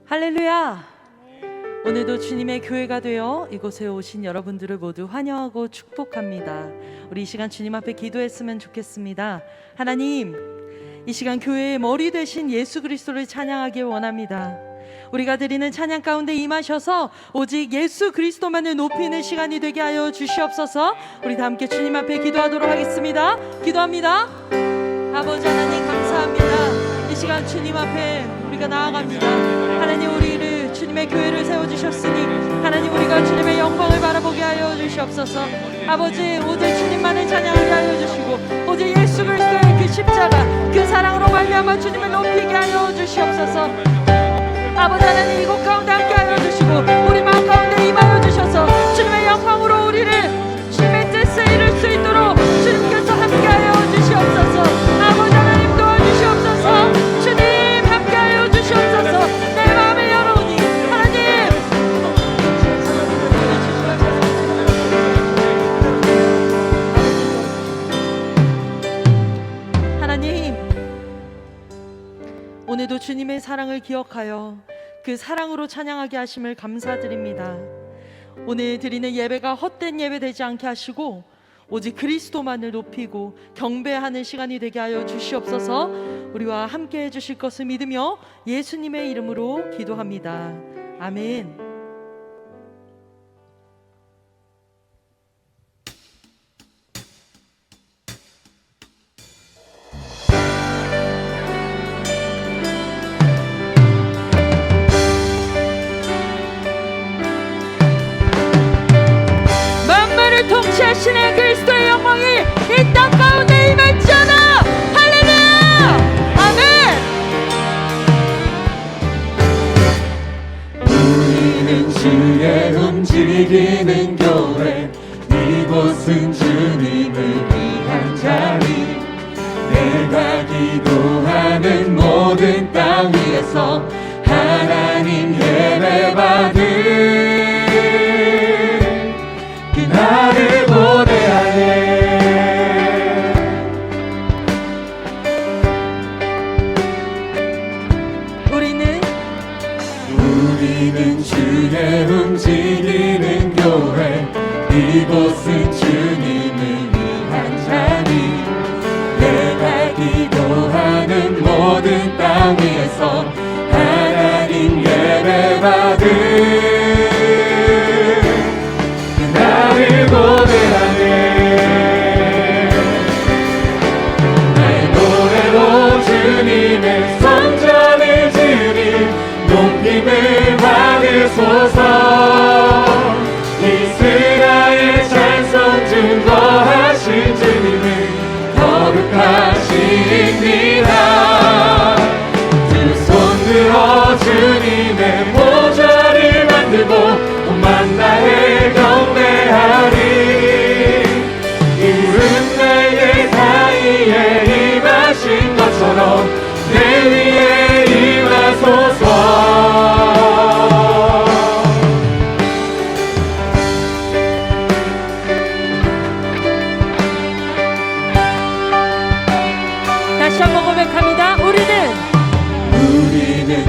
할렐루야! 오늘도 주님의 교회가 되어 이곳에 오신 여러분들을 모두 환영하고 축복합니다. 우리 이 시간 주님 앞에 기도했으면 좋겠습니다. 하나님, 이 시간 교회의 머리 되신 예수 그리스도를 찬양하길 원합니다. 우리가 드리는 찬양 가운데 임하셔서 오직 예수 그리스도만을 높이는 시간이 되게 하여 주시옵소서. 우리 다 함께 주님 앞에 기도하도록 하겠습니다. 기도합니다. 아버지 하나님 감사합니다. 이 시간 주님 앞에 우리가 나아갑니다. 하나님, 우리를 주님의 교회를 세워주셨으니 하나님, 우리가 주님의 영광을 바라보게 하여 주시옵소서. 아버지, 오직 주님만을 찬양하게 하여 주시고 오직 예수 그리스도의 그 십자가, 그 사랑으로 말미암아 주님을 높이게 하여 주시옵소서. 아버지 하나님, 이곳 가운데 함께 하여 주시고 우리 마음 가운데 임하여 주셔서 주님의 영광으로 우리를 주님의 뜻에 이룰 수 있도록 주님께서 함께 하여 주시옵소서. 아버지 하나님, 도와주시옵소서. 주님 함께 하여 주시옵소서. 내 마음을 열어오니 하나님, 하나님, 오늘도 주님의 사랑을 기억하여 그 사랑으로 찬양하게 하심을 감사드립니다. 오늘 드리는 예배가 헛된 예배 되지 않게 하시고 오직 그리스도만을 높이고 경배하는 시간이 되게 하여 주시옵소서. 우리와 함께 해주실 것을 믿으며 예수님의 이름으로 기도합니다. 아멘. 통치하시는 그리스도의 영광이 이 땅 가운데 임할지어다. 할렐루야! 아멘. 우리는 주의 움직이는 교회, 이곳은 주님을 위한 자리. 내가 기도하는 모든 땅 위에서 하나님 예배받을 나를 보내하네. 우리는 주의 움직이는 교회, 이곳은 주님을 위한 자리. 내가 기도하는 모든 땅 위에서 하나님 예배받을 나를 보내하네. 나의 노래로 주님의 성전을 지으니 높임을 받으소서. 이스라엘 찬송 증거하신 주님을 거룩하십니다. 두 손 들어 주님의 보좌를 만들고 온 나의 경배하리. 이른 날개 사이에 임하신 것처럼 내 위에 임하소서. 다시 한번 고백합니다. 우리는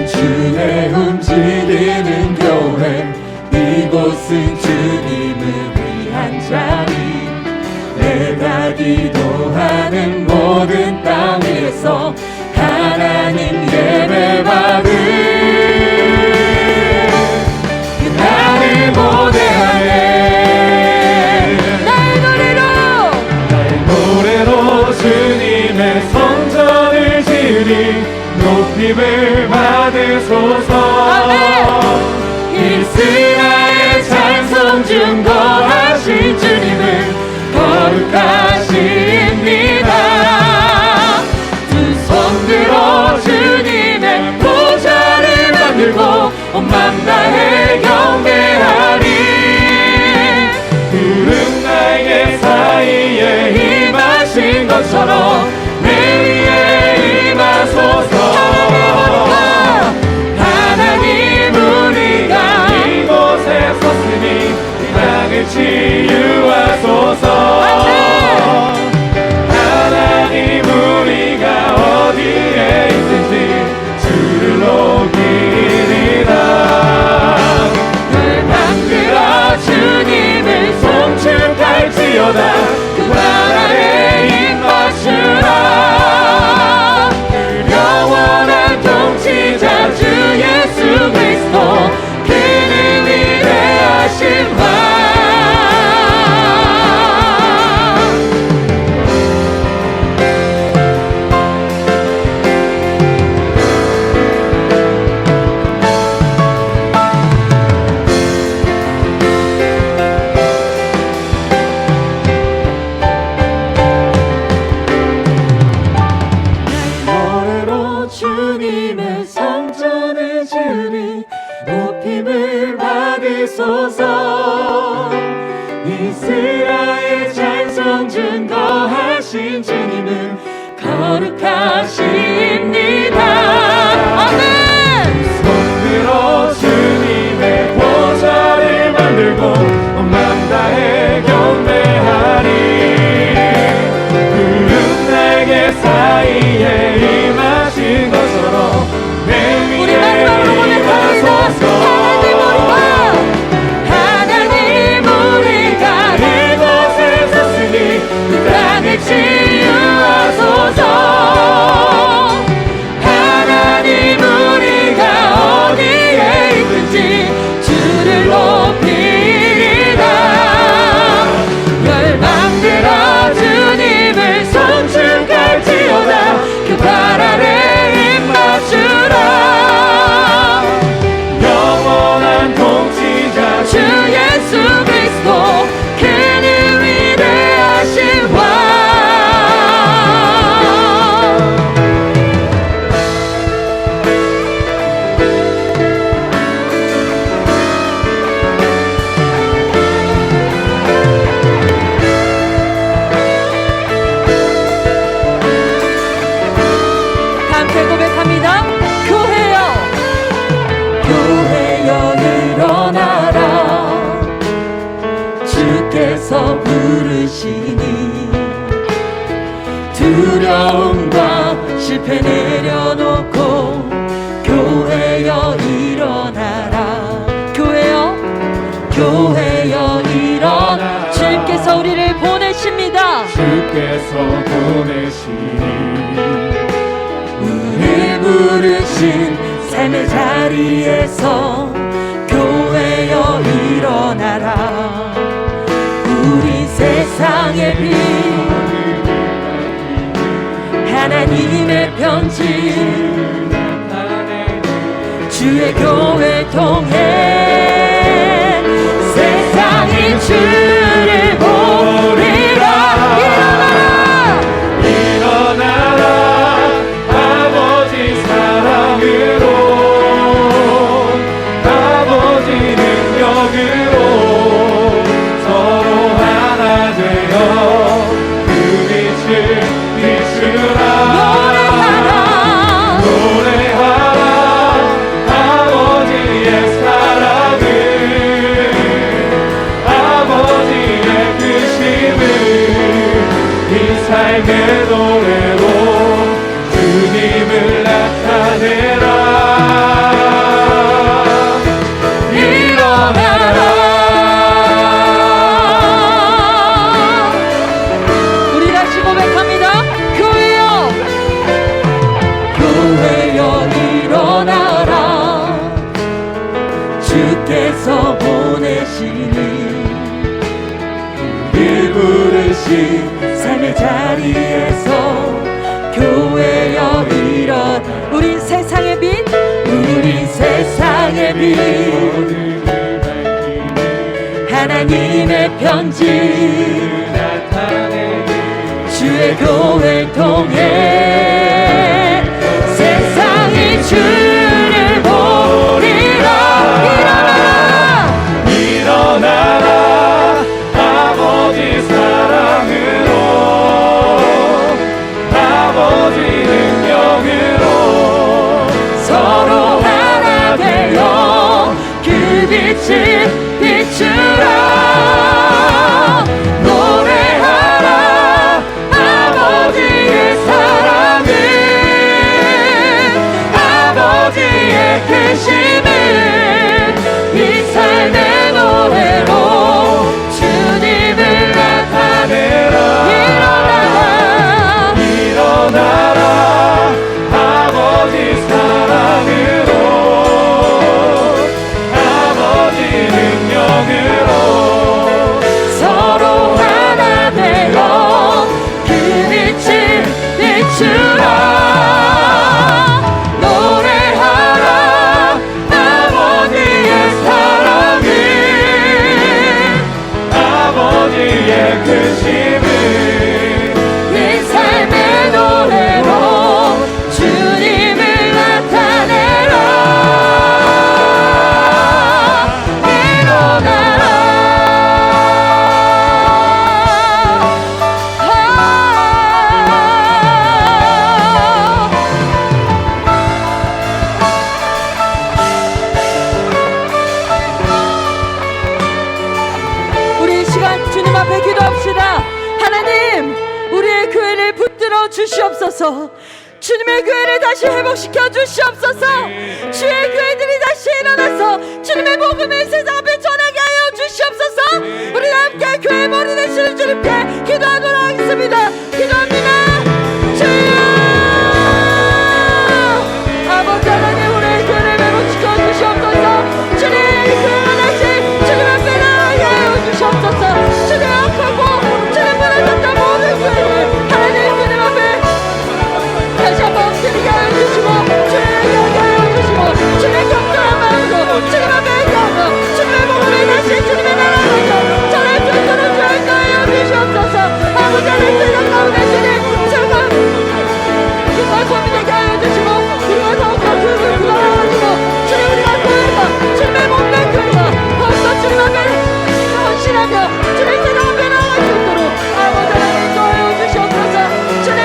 주의 움직이는 교회, 이곳은 주님을 위한 자리. 내가 기도하는 모든 땅 위에서 하나님 예배받을 나를 보내하네. 나의 노래로 주님의 성전을 지으리 높임을 받으소서. 이스라엘 찬송 증거하신 주님을 거룩하십니다. 두 손 들어 주님의 보좌를 만들고 온 만나에 경배하리. 푸른 날개 사이에 임하신 것처럼 내 위에 임하소서. 치유하소서. 하나님, 우리가 어디에 있든지 주를 높이리라. 이름이 높임을 받으소서. 이스라엘 찬송 증거하신 주님은 거룩하십니다. 아멘. 손들어 주님의 보좌를 만들고 온 마음 다해 경배하리. 구름 날개 사이에 임하신 것처럼 내 위에 임하소서. 하나님 우리가 이곳에 섰으니 그 땅을 치유하소서. 하나님 우리가 어디에 있든지 주를 높이리라. 열방들아 주님을 손축할지어다. 그 발 아래 입 맞추라. 영원한 통치자 주 예수 그리스도 그는 위대하신 왕. 함께 고백합니다. 교회여 교회여 일어나라. 주께서 부르시니 두려움과 실패 내려놓고 교회여 일어나라. 교회여 교회여 일어나. 주님께서 우리를 보내십니다. 주께서 보내시니 우리 부르신 삶의 자리에서 교회여 일어나라. 우리 세상의 빛 하나님의 편지 주의 교회 통해 세상이 주를 보리라. 일어나라. 일어나라. 아버지 사랑으로 아버지 능력으로 서로 하나 되어 그 빛을 비추라. 노래하라. 아버지의 사랑을 아버지의 크심을 이 삶의 노래로 주님을 나타내라. 일어나라. 우리 다시 고백합니다. 교회여 교회여 일어나라. 주께서 보내시니 늘 부르신 삶의 자리에서 교회여 일어나. 우린 세상의 빛 우린 세상의 빛 하나님의 편지 주의 교회 통해 세상이 주를 보리라. 일어나라. 일어나라. 아버지 사랑으로 아버지 능력으로 서로 하나 되어 그 빛을 비추라. 노래하라. 아버지의 사랑을 아버지의 크심을 이 삶의 노래로 주님을 나타내라. 일어나라. 아버지 사랑으로 아버지 능력으로 서로 하나 되어 그 빛을 비추라. 노래하라. 주시옵소서. 주님의 교회를 다시 회복시켜 주시옵소서. 주의 교회들이 다시 일어나서 주님의 복음을 세상 앞에 전하게 하여 주시옵소서. 우리 함께 교회 머리 되시는 주님께 기도하도록 하겠습니다. 기도합니다. 주여, 아버지 하나님, 우리의 교회를 회복시켜 주시옵소서. 주님의 교회가 다시 주님 앞에 나가게 하여 주시옵소서. 주님 악하고 주님 무너졌던 모든 교회를 하나님 주님 앞에 다시 한번 드리게 하여 주시고, 주님에게 하여 주시고, 주님의 경건한 마음으로 주님 앞에 가서 주님의 복음을 다시 주님의 나라에서 전할 수 있도록 주여 하여 주시옵소서. 아버지 하나님, 세상 가운데 주님 제가 정말 고민되게 하여 주시고, 우리가 더욱더 주님을 구원하시고, 주님 우리가 교회가 주님의 몸된 교회가 더욱더 주님 앞에 헌신하며 주님 세상 앞에 나아갈 수 있도록 아버지 하나님 도와여 주시옵소서. 주님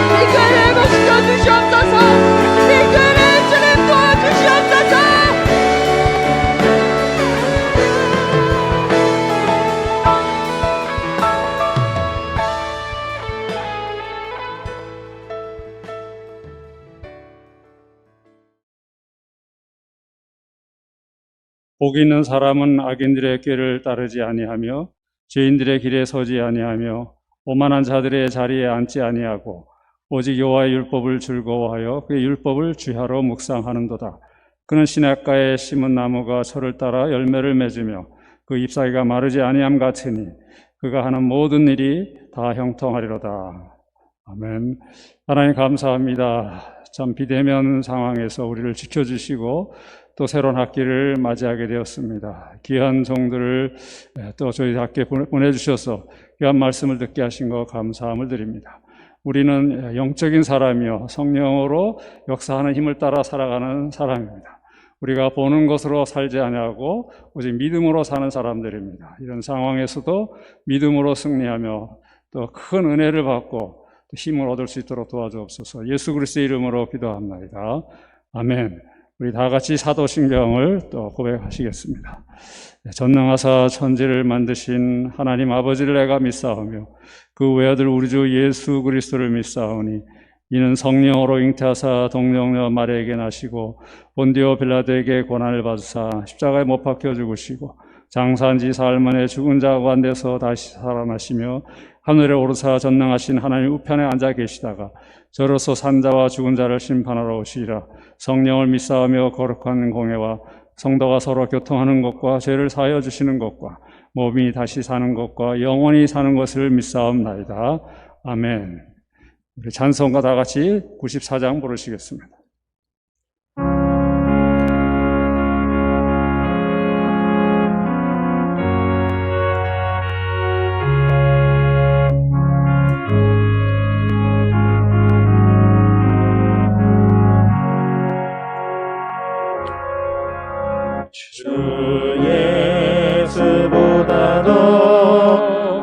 이 교회를 회복시켜 주시옵소서. 이 교회를 주님 도와주시옵소서. 복 있는 사람은 악인들의 꾀를 따르지 아니하며 죄인들의 길에 서지 아니하며 오만한 자들의 자리에 앉지 아니하고 오직 여호와의 율법을 즐거워하여 그의 율법을 주야로 묵상하는도다. 그는 시냇가에 심은 나무가 철을 따라 열매를 맺으며 그 잎사귀가 마르지 아니함 같으니 그가 하는 모든 일이 다 형통하리로다. 아멘. 하나님 감사합니다. 참 비대면 상황에서 우리를 지켜주시고 또 새로운 학기를 맞이하게 되었습니다. 귀한 종들을 또 저희 학교에 보내주셔서 귀한 말씀을 듣게 하신 것 감사함을 드립니다. 우리는 영적인 사람이요 성령으로 역사하는 힘을 따라 살아가는 사람입니다. 우리가 보는 것으로 살지 아니하고 오직 믿음으로 사는 사람들입니다. 이런 상황에서도 믿음으로 승리하며 또 큰 은혜를 받고 힘을 얻을 수 있도록 도와주옵소서. 예수 그리스도의 이름으로 기도합니다. 아멘. 우리 다 같이 사도신경을 또 고백하시겠습니다. 전능하사 천지를 만드신 하나님 아버지를 내가 믿사오며 그 외아들 우리 주 예수 그리스도를 믿사오니 이는 성령으로 잉태하사 동정녀 마리아에게 나시고 본디오 빌라도에게 고난을 받으사 십자가에 못 박혀 죽으시고 장사한지 사흘 만에 죽은 자 가운데서 다시 살아나시며 하늘에 오르사 전능하신 하나님 우편에 앉아 계시다가 저로서 산자와 죽은 자를 심판하러 오시리라. 성령을 믿사오며 거룩한 공회와 성도가 서로 교통하는 것과 죄를 사하여 주시는 것과 몸이 다시 사는 것과 영원히 사는 것을 믿사옵나이다. 아멘. 우리 찬송가 다 같이 94장 부르시겠습니다. 주 예수보다도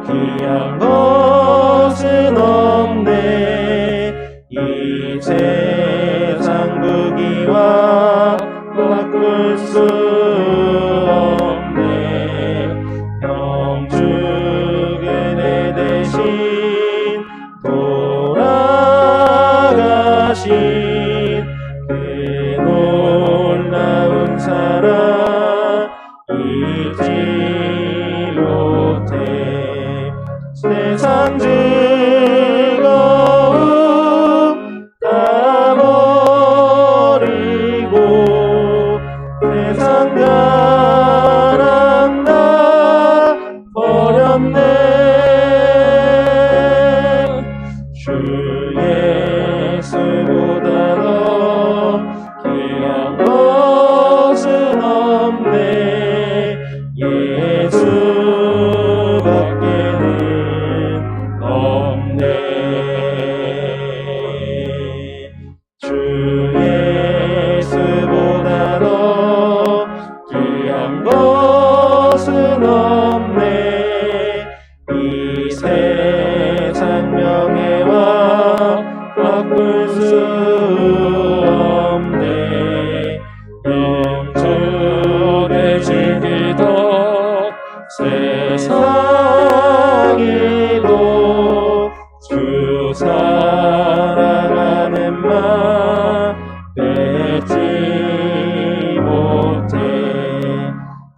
귀한 것은 없네. 이 세상 부귀와 바꿀 수 없네. 영죽은 내 대신 돌아가신 그 놀라운 사랑 잊지 못해. 세상 즐거움 다 버리고 세상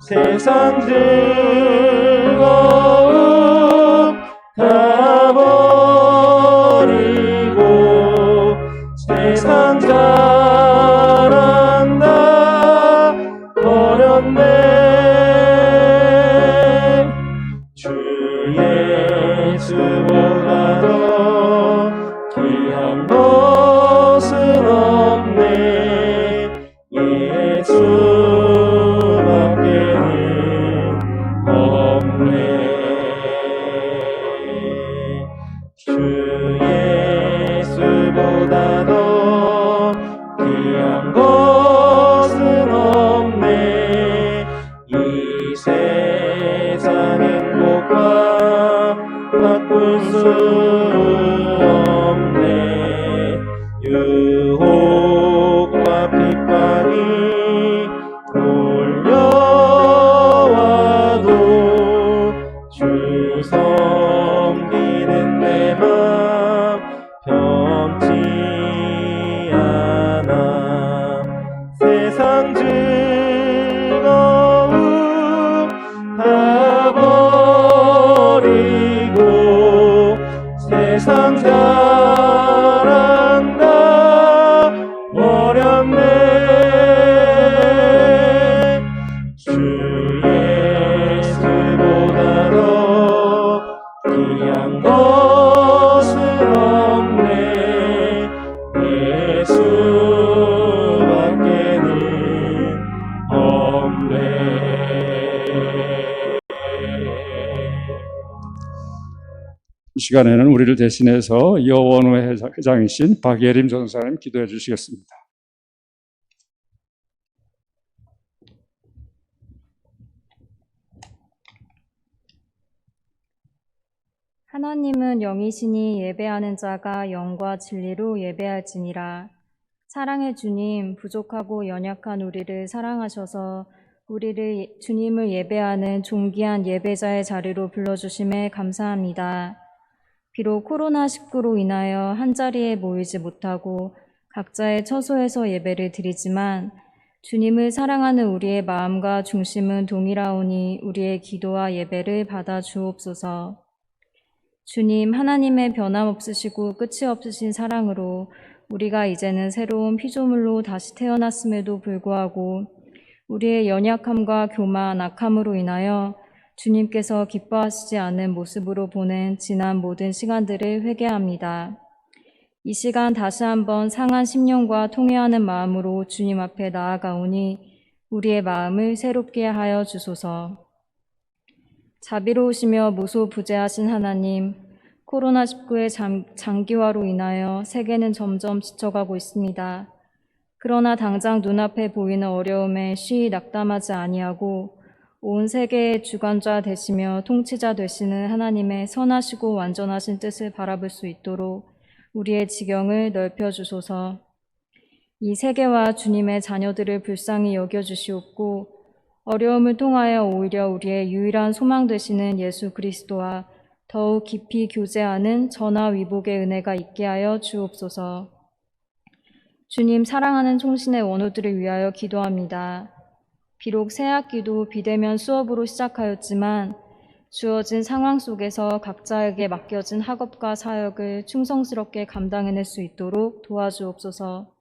세상 즐거움 다 버리고 세상 자랑다 버렸네. 주 예수보다 더 귀한 것은 없네. 예수밖에는 없네. 주 예수보다 더 귀한 것은 없네. 이 세상 행복과 바꿀 수 없네. 유혹과 핍박이 몰려와도 주 섬기는 내 맘 변치 않아. 세상 즐거움 다 버리고 세상 자랑 다 버렸네. 주 예수보다 더 귀한 것은 없네. 예수밖에는 없네. 이 시간에는 우리를 대신해서 여원우 회장이신 박예림 전사님 기도해 주시겠습니다. 하나님은 영이시니 예배하는 자가 영과 진리로 예배할지니라. 사랑의 주님, 부족하고 연약한 우리를 사랑하셔서 우리를 주님을 예배하는 존귀한 예배자의 자리로 불러주심에 감사합니다. 비록 코로나19로 인하여 한자리에 모이지 못하고 각자의 처소에서 예배를 드리지만 주님을 사랑하는 우리의 마음과 중심은 동일하오니 우리의 기도와 예배를 받아 주옵소서. 주님, 하나님의 변함없으시고 끝이 없으신 사랑으로 우리가 이제는 새로운 피조물로 다시 태어났음에도 불구하고 우리의 연약함과 교만, 악함으로 인하여 주님께서 기뻐하시지 않은 모습으로 보낸 지난 모든 시간들을 회개합니다. 이 시간 다시 한번 상한 심령과 통회하는 마음으로 주님 앞에 나아가오니 우리의 마음을 새롭게 하여 주소서. 자비로우시며 무소부재하신 하나님, 코로나19의 장기화로 인하여 세계는 점점 지쳐가고 있습니다. 그러나 당장 눈앞에 보이는 어려움에 쉬이 낙담하지 아니하고 온 세계의 주관자 되시며 통치자 되시는 하나님의 선하시고 완전하신 뜻을 바라볼 수 있도록 우리의 지경을 넓혀주소서. 이 세계와 주님의 자녀들을 불쌍히 여겨주시옵고 어려움을 통하여 오히려 우리의 유일한 소망 되시는 예수 그리스도와 더욱 깊이 교제하는 전하위복의 은혜가 있게 하여 주옵소서. 주님, 사랑하는 총신의 원우들을 위하여 기도합니다. 비록 새 학기도 비대면 수업으로 시작하였지만 주어진 상황 속에서 각자에게 맡겨진 학업과 사역을 충성스럽게 감당해낼 수 있도록 도와주옵소서.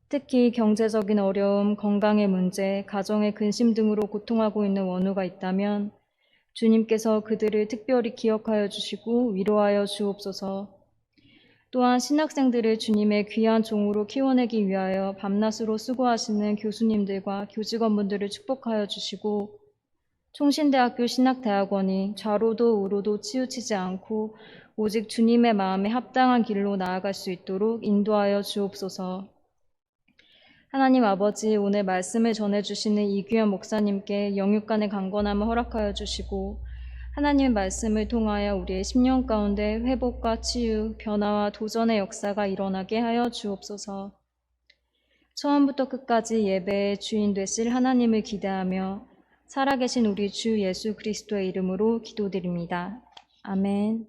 특히 경제적인 어려움, 건강의 문제, 가정의 근심 등으로 고통하고 있는 원우가 있다면 주님께서 그들을 특별히 기억하여 주시고 위로하여 주옵소서. 또한 신학생들을 주님의 귀한 종으로 키워내기 위하여 밤낮으로 수고하시는 교수님들과 교직원분들을 축복하여 주시고 총신대학교 신학대학원이 좌로도 우로도 치우치지 않고 오직 주님의 마음에 합당한 길로 나아갈 수 있도록 인도하여 주옵소서. 하나님 아버지, 오늘 말씀을 전해주시는 이규현 목사님께 영육간의 강건함을 허락하여 주시고 하나님의 말씀을 통하여 우리의 심령 가운데 회복과 치유, 변화와 도전의 역사가 일어나게 하여 주옵소서. 처음부터 끝까지 예배의 주인 되실 하나님을 기대하며 살아계신 우리 주 예수 그리스도의 이름으로 기도드립니다. 아멘.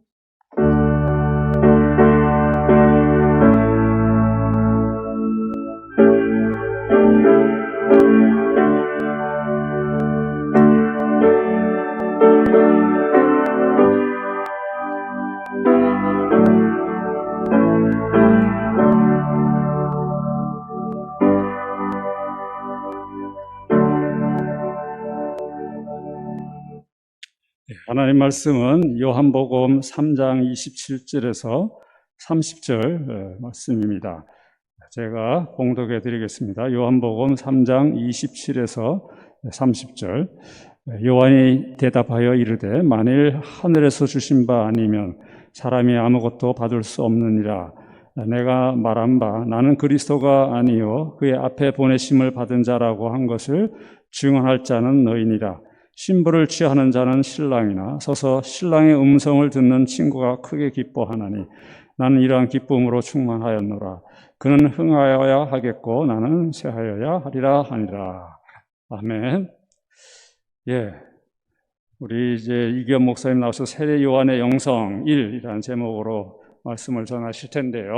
하나님 말씀은 요한복음 3장 27절에서 30절 말씀입니다. 제가 봉독해 드리겠습니다. 요한복음 3장 27에서 30절. 요한이 대답하여 이르되 만일 하늘에서 주신 바 아니면 사람이 아무것도 받을 수 없느니라. 내가 말한 바 나는 그리스도가 아니요 그의 앞에 보내심을 받은 자라고 한 것을 증언할 자는 너희니라. 신부를 취하는 자는 신랑이나 서서 신랑의 음성을 듣는 친구가 크게 기뻐하나니 나는 이러한 기쁨으로 충만하였노라. 그는 흥하여야 하겠고 나는 쇠하여야 하리라 하니라. 아멘. 예, 우리 이제 이기현 목사님 나와서 세례 요한의 영성 1이라는 제목으로 말씀을 전하실 텐데요.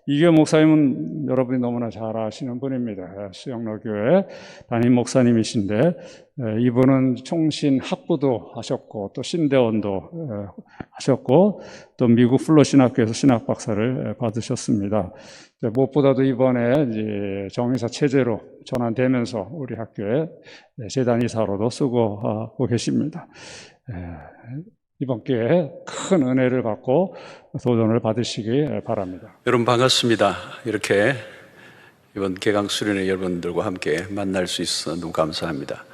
이기현 목사님은 여러분이 너무나 잘 아시는 분입니다. 수영로교회 담임 목사님이신데 이분은 총신 학부도 하셨고 또 신대원도 하셨고 또 미국 플러 신학교에서 신학 박사를 받으셨습니다. 무엇보다도 이번에 이제 정의사 체제로 전환되면서 우리 학교에 재단 이사로도 쓰고 계십니다. 이번 기회에 큰 은혜를 받고 도전을 받으시기 바랍니다. 여러분 반갑습니다. 이렇게 이번 개강 수련회 여러분들과 함께 만날 수 있어서 너무 감사합니다.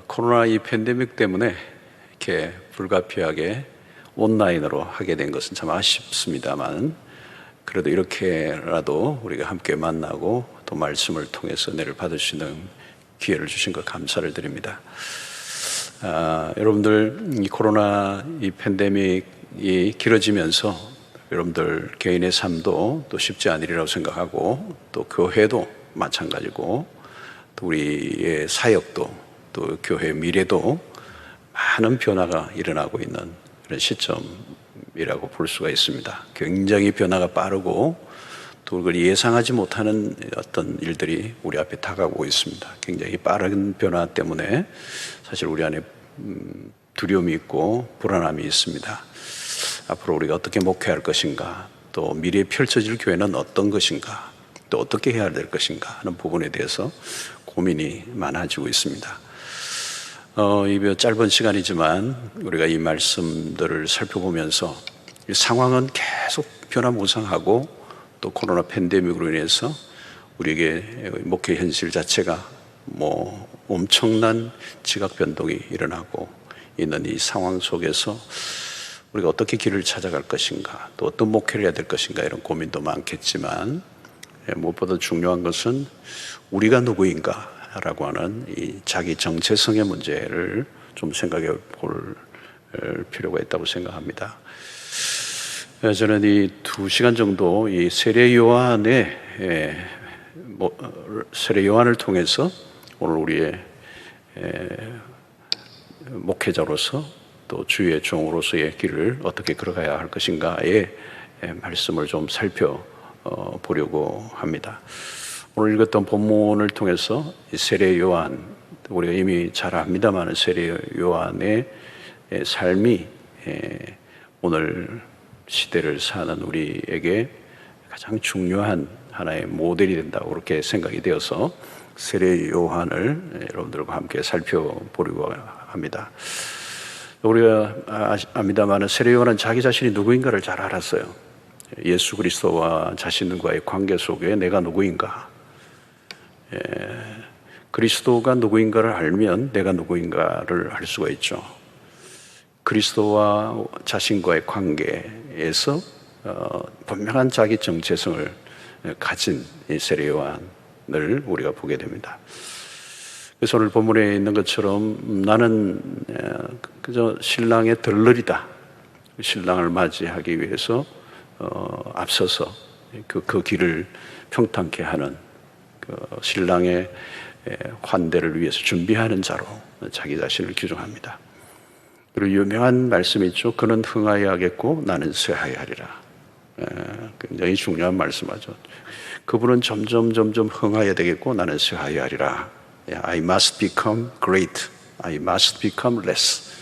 코로나 이 팬데믹 때문에 이렇게 불가피하게 온라인으로 하게 된 것은 참 아쉽습니다만 그래도 이렇게라도 우리가 함께 만나고 또 말씀을 통해서 은혜를 받을 수 있는 기회를 주신 것 감사를 드립니다. 여러분들 이 코로나 이 팬데믹이 길어지면서 여러분들 개인의 삶도 또 쉽지 않으리라고 생각하고 또 교회도 마찬가지고 또 우리의 사역도 또 교회의 미래도 많은 변화가 일어나고 있는 그런 시점이라고 볼 수가 있습니다. 굉장히 변화가 빠르고 또 그걸 예상하지 못하는 어떤 일들이 우리 앞에 다가오고 있습니다. 굉장히 빠른 변화 때문에 사실 우리 안에 두려움이 있고 불안함이 있습니다. 앞으로 우리가 어떻게 목회할 것인가, 또 미래에 펼쳐질 교회는 어떤 것인가, 또 어떻게 해야 될 것인가 하는 부분에 대해서 고민이 많아지고 있습니다. 이 짧은 시간이지만 우리가 이 말씀들을 살펴보면서 이 상황은 계속 변화무쌍하고 또 코로나 팬데믹으로 인해서 우리에게 목회 현실 자체가 엄청난 지각 변동이 일어나고 있는 이 상황 속에서 우리가 어떻게 길을 찾아갈 것인가, 또 어떤 목회를 해야 될 것인가 이런 고민도 많겠지만 무엇보다 중요한 것은 우리가 누구인가 라고 하는 이 자기 정체성의 문제를 좀 생각해 볼 필요가 있다고 생각합니다. 저는 이 2시간 정도 이 세례 요한의 세례 요한을 통해서 오늘 우리의 목회자로서 또 주의 종으로서의 길을 어떻게 걸어가야 할 것인가의 말씀을 좀 살펴보려고 합니다. 오늘 읽었던 본문을 통해서 세례 요한, 우리가 이미 잘 압니다만 세례 요한의 삶이 오늘 시대를 사는 우리에게 가장 중요한 하나의 모델이 된다고 그렇게 생각이 되어서 세례 요한을 여러분들과 함께 살펴보려고 합니다. 우리가 압니다만 세례 요한은 자기 자신이 누구인가를 잘 알았어요. 예수 그리스도와 자신과의 관계 속에 내가 누구인가, 그리스도가 누구인가를 알면 내가 누구인가를 알 수가 있죠. 그리스도와 자신과의 관계에서 분명한 자기 정체성을 가진 이 세례 요한을 우리가 보게 됩니다. 그래서 오늘 본문에 있는 것처럼 나는 그저 신랑의 들러리다. 신랑을 맞이하기 위해서 앞서서 그 길을 평탄케 하는 그 신랑의 환대를 위해서 준비하는 자로 자기 자신을 규정합니다. 그리고 유명한 말씀이 있죠. 그는 흥하여야 하겠고 나는 쇠하여야 하리라. 굉장히 중요한 말씀하죠. 그분은 점점 흥하여야 되겠고 나는 쇠하여야 하리라. I must become great. I must become less.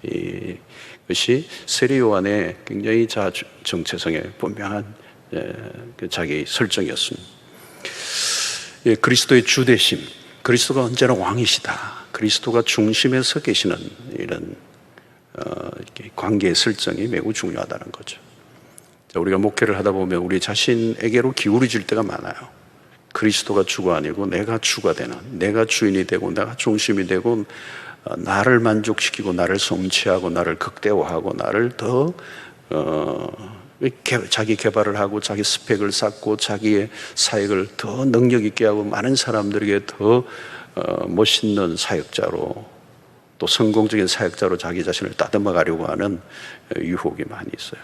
이것이 세례 요한의 굉장히 정체성의 분명한 자기 설정이었습니다. 그리스도의 주대심, 그리스도가 언제나 왕이시다. 그리스도가 중심에 서 계시는 이런 이렇게 관계의 설정이 매우 중요하다는 거죠. 자, 우리가 목회를 하다 보면 우리 자신에게로 기울어질 때가 많아요. 그리스도가 주가 아니고 내가 주가 되는, 내가 주인이 되고 내가 중심이 되고 나를 만족시키고 나를 성취하고 나를 극대화하고 나를 더 자기 개발을 하고 자기 스펙을 쌓고 자기의 사역을 더 능력 있게 하고 많은 사람들에게 더 멋있는 사역자로 또 성공적인 사역자로 자기 자신을 따듬어 가려고 하는 유혹이 많이 있어요.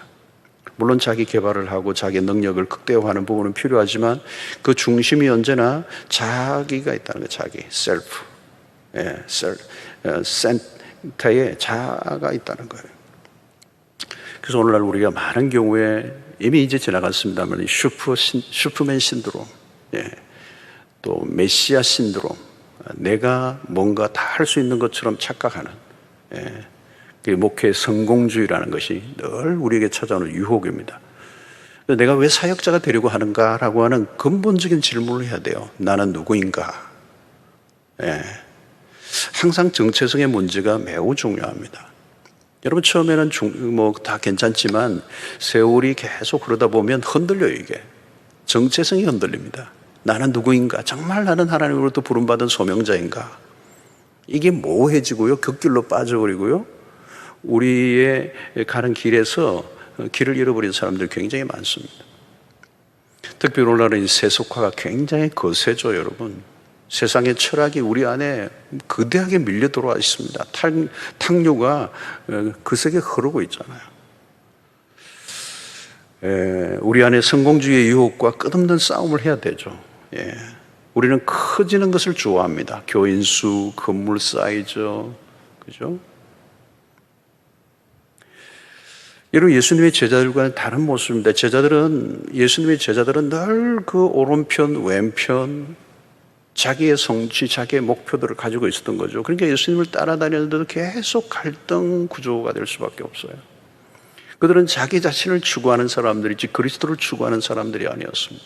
물론 자기 개발을 하고 자기 능력을 극대화하는 부분은 필요하지만 그 중심이 언제나 자기가 있다는 거예요. 자기, 셀프, 센터에 자아가 있다는 거예요. 그래서 오늘날 우리가 많은 경우에 이미 이제 지나갔습니다만 슈퍼맨 신드롬, 또 메시아 신드롬, 내가 뭔가 다 할 수 있는 것처럼 착각하는 그 목회의 성공주의라는 것이 늘 우리에게 찾아오는 유혹입니다. 내가 왜 사역자가 되려고 하는가라고 하는 근본적인 질문을 해야 돼요. 나는 누구인가? 항상 정체성의 문제가 매우 중요합니다. 여러분 처음에는 다 괜찮지만 세월이 계속 그러다 보면 흔들려요. 이게 정체성이 흔들립니다. 나는 누구인가? 정말 나는 하나님으로부터 부름받은 소명자인가? 이게 모호해지고요. 격길로 빠져버리고요. 우리의 가는 길에서 길을 잃어버린 사람들이 굉장히 많습니다. 특별히 오늘날은 세속화가 굉장히 거세죠, 여러분. 세상의 철학이 우리 안에 거대하게 밀려 들어와 있습니다. 탕류가 거세게 흐르고 있잖아요. 우리 안에 성공주의의 유혹과 끝없는 싸움을 해야 되죠. 우리는 커지는 것을 좋아합니다. 교인 수, 건물 사이즈, 그죠? 여러분 예수님의 제자들과는 다른 모습입니다. 예수님의 제자들은 늘 그 오른편, 왼편, 자기의 성취, 자기의 목표들을 가지고 있었던 거죠. 그러니까 예수님을 따라다니는데도 계속 갈등 구조가 될 수밖에 없어요. 그들은 자기 자신을 추구하는 사람들이지 그리스도를 추구하는 사람들이 아니었습니다.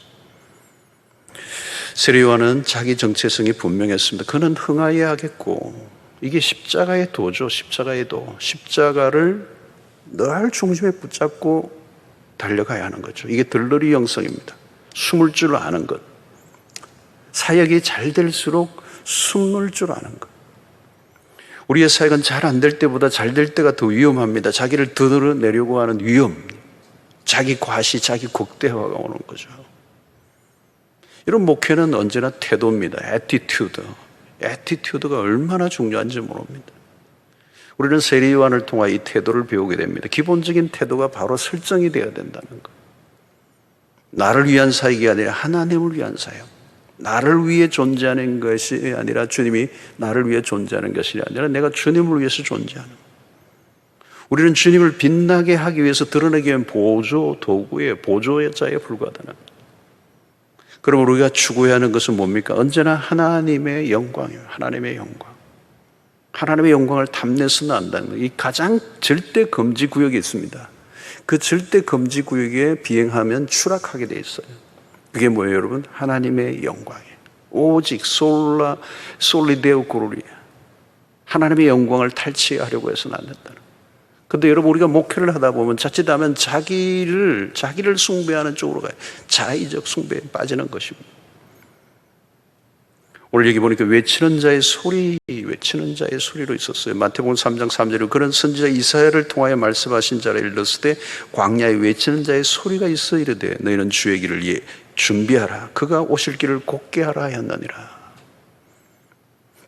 세례 요한은 자기 정체성이 분명했습니다. 그는 흥하여야 하겠고, 이게 십자가의 도죠. 십자가의 도. 십자가를 늘 중심에 붙잡고 달려가야 하는 거죠. 이게 들러리 영성입니다. 숨을 줄 아는 것. 사역이 잘 될수록 숨을 줄 아는 것. 우리의 사역은 잘 안 될 때보다 잘 될 때가 더 위험합니다. 자기를 드러내려고 하는 위험, 자기 과시, 자기 극대화가 오는 거죠. 이런 목회는 언제나 태도입니다. 애티튜드가 얼마나 중요한지 모릅니다. 우리는 세례 요한을 통해 이 태도를 배우게 됩니다. 기본적인 태도가 바로 설정이 되어야 된다는 것. 나를 위한 사역이 아니라 하나님을 위한 사역. 나를 위해 존재하는 것이 아니라 주님이 나를 위해 존재하는 것이 아니라 내가 주님을 위해서 존재하는 것. 우리는 주님을 빛나게 하기 위해서 드러내기 위한 보조 도구예요. 보조자에 불과하다는 것. 그럼 우리가 추구해야 하는 것은 뭡니까? 언제나 하나님의 영광이에요. 하나님의 영광. 하나님의 영광을 탐내서는 안다는 거예요. 이 가장 절대 금지 구역이 있습니다. 그 절대 금지 구역에 비행하면 추락하게 돼 있어요. 그게 뭐예요, 여러분? 하나님의 영광이에요. 오직 솔리데오 gloria. 하나님의 영광을 탈취하려고 해서는 안 된다는 거예요. 근데 여러분 우리가 목회를 하다 보면 자칫하면 자기를 숭배하는 쪽으로 가요. 자의적 숭배에 빠지는 것입니다. 오늘 여기 보니까 외치는 자의 소리로 있었어요. 마태복음 3장 3절에 그런 선지자 이사야를 통하여 말씀하신 자를 일렀을 때 광야에 외치는 자의 소리가 있어 이르되 너희는 주의 길을 준비하라. 그가 오실 길을 곧게 하라 하였느니라.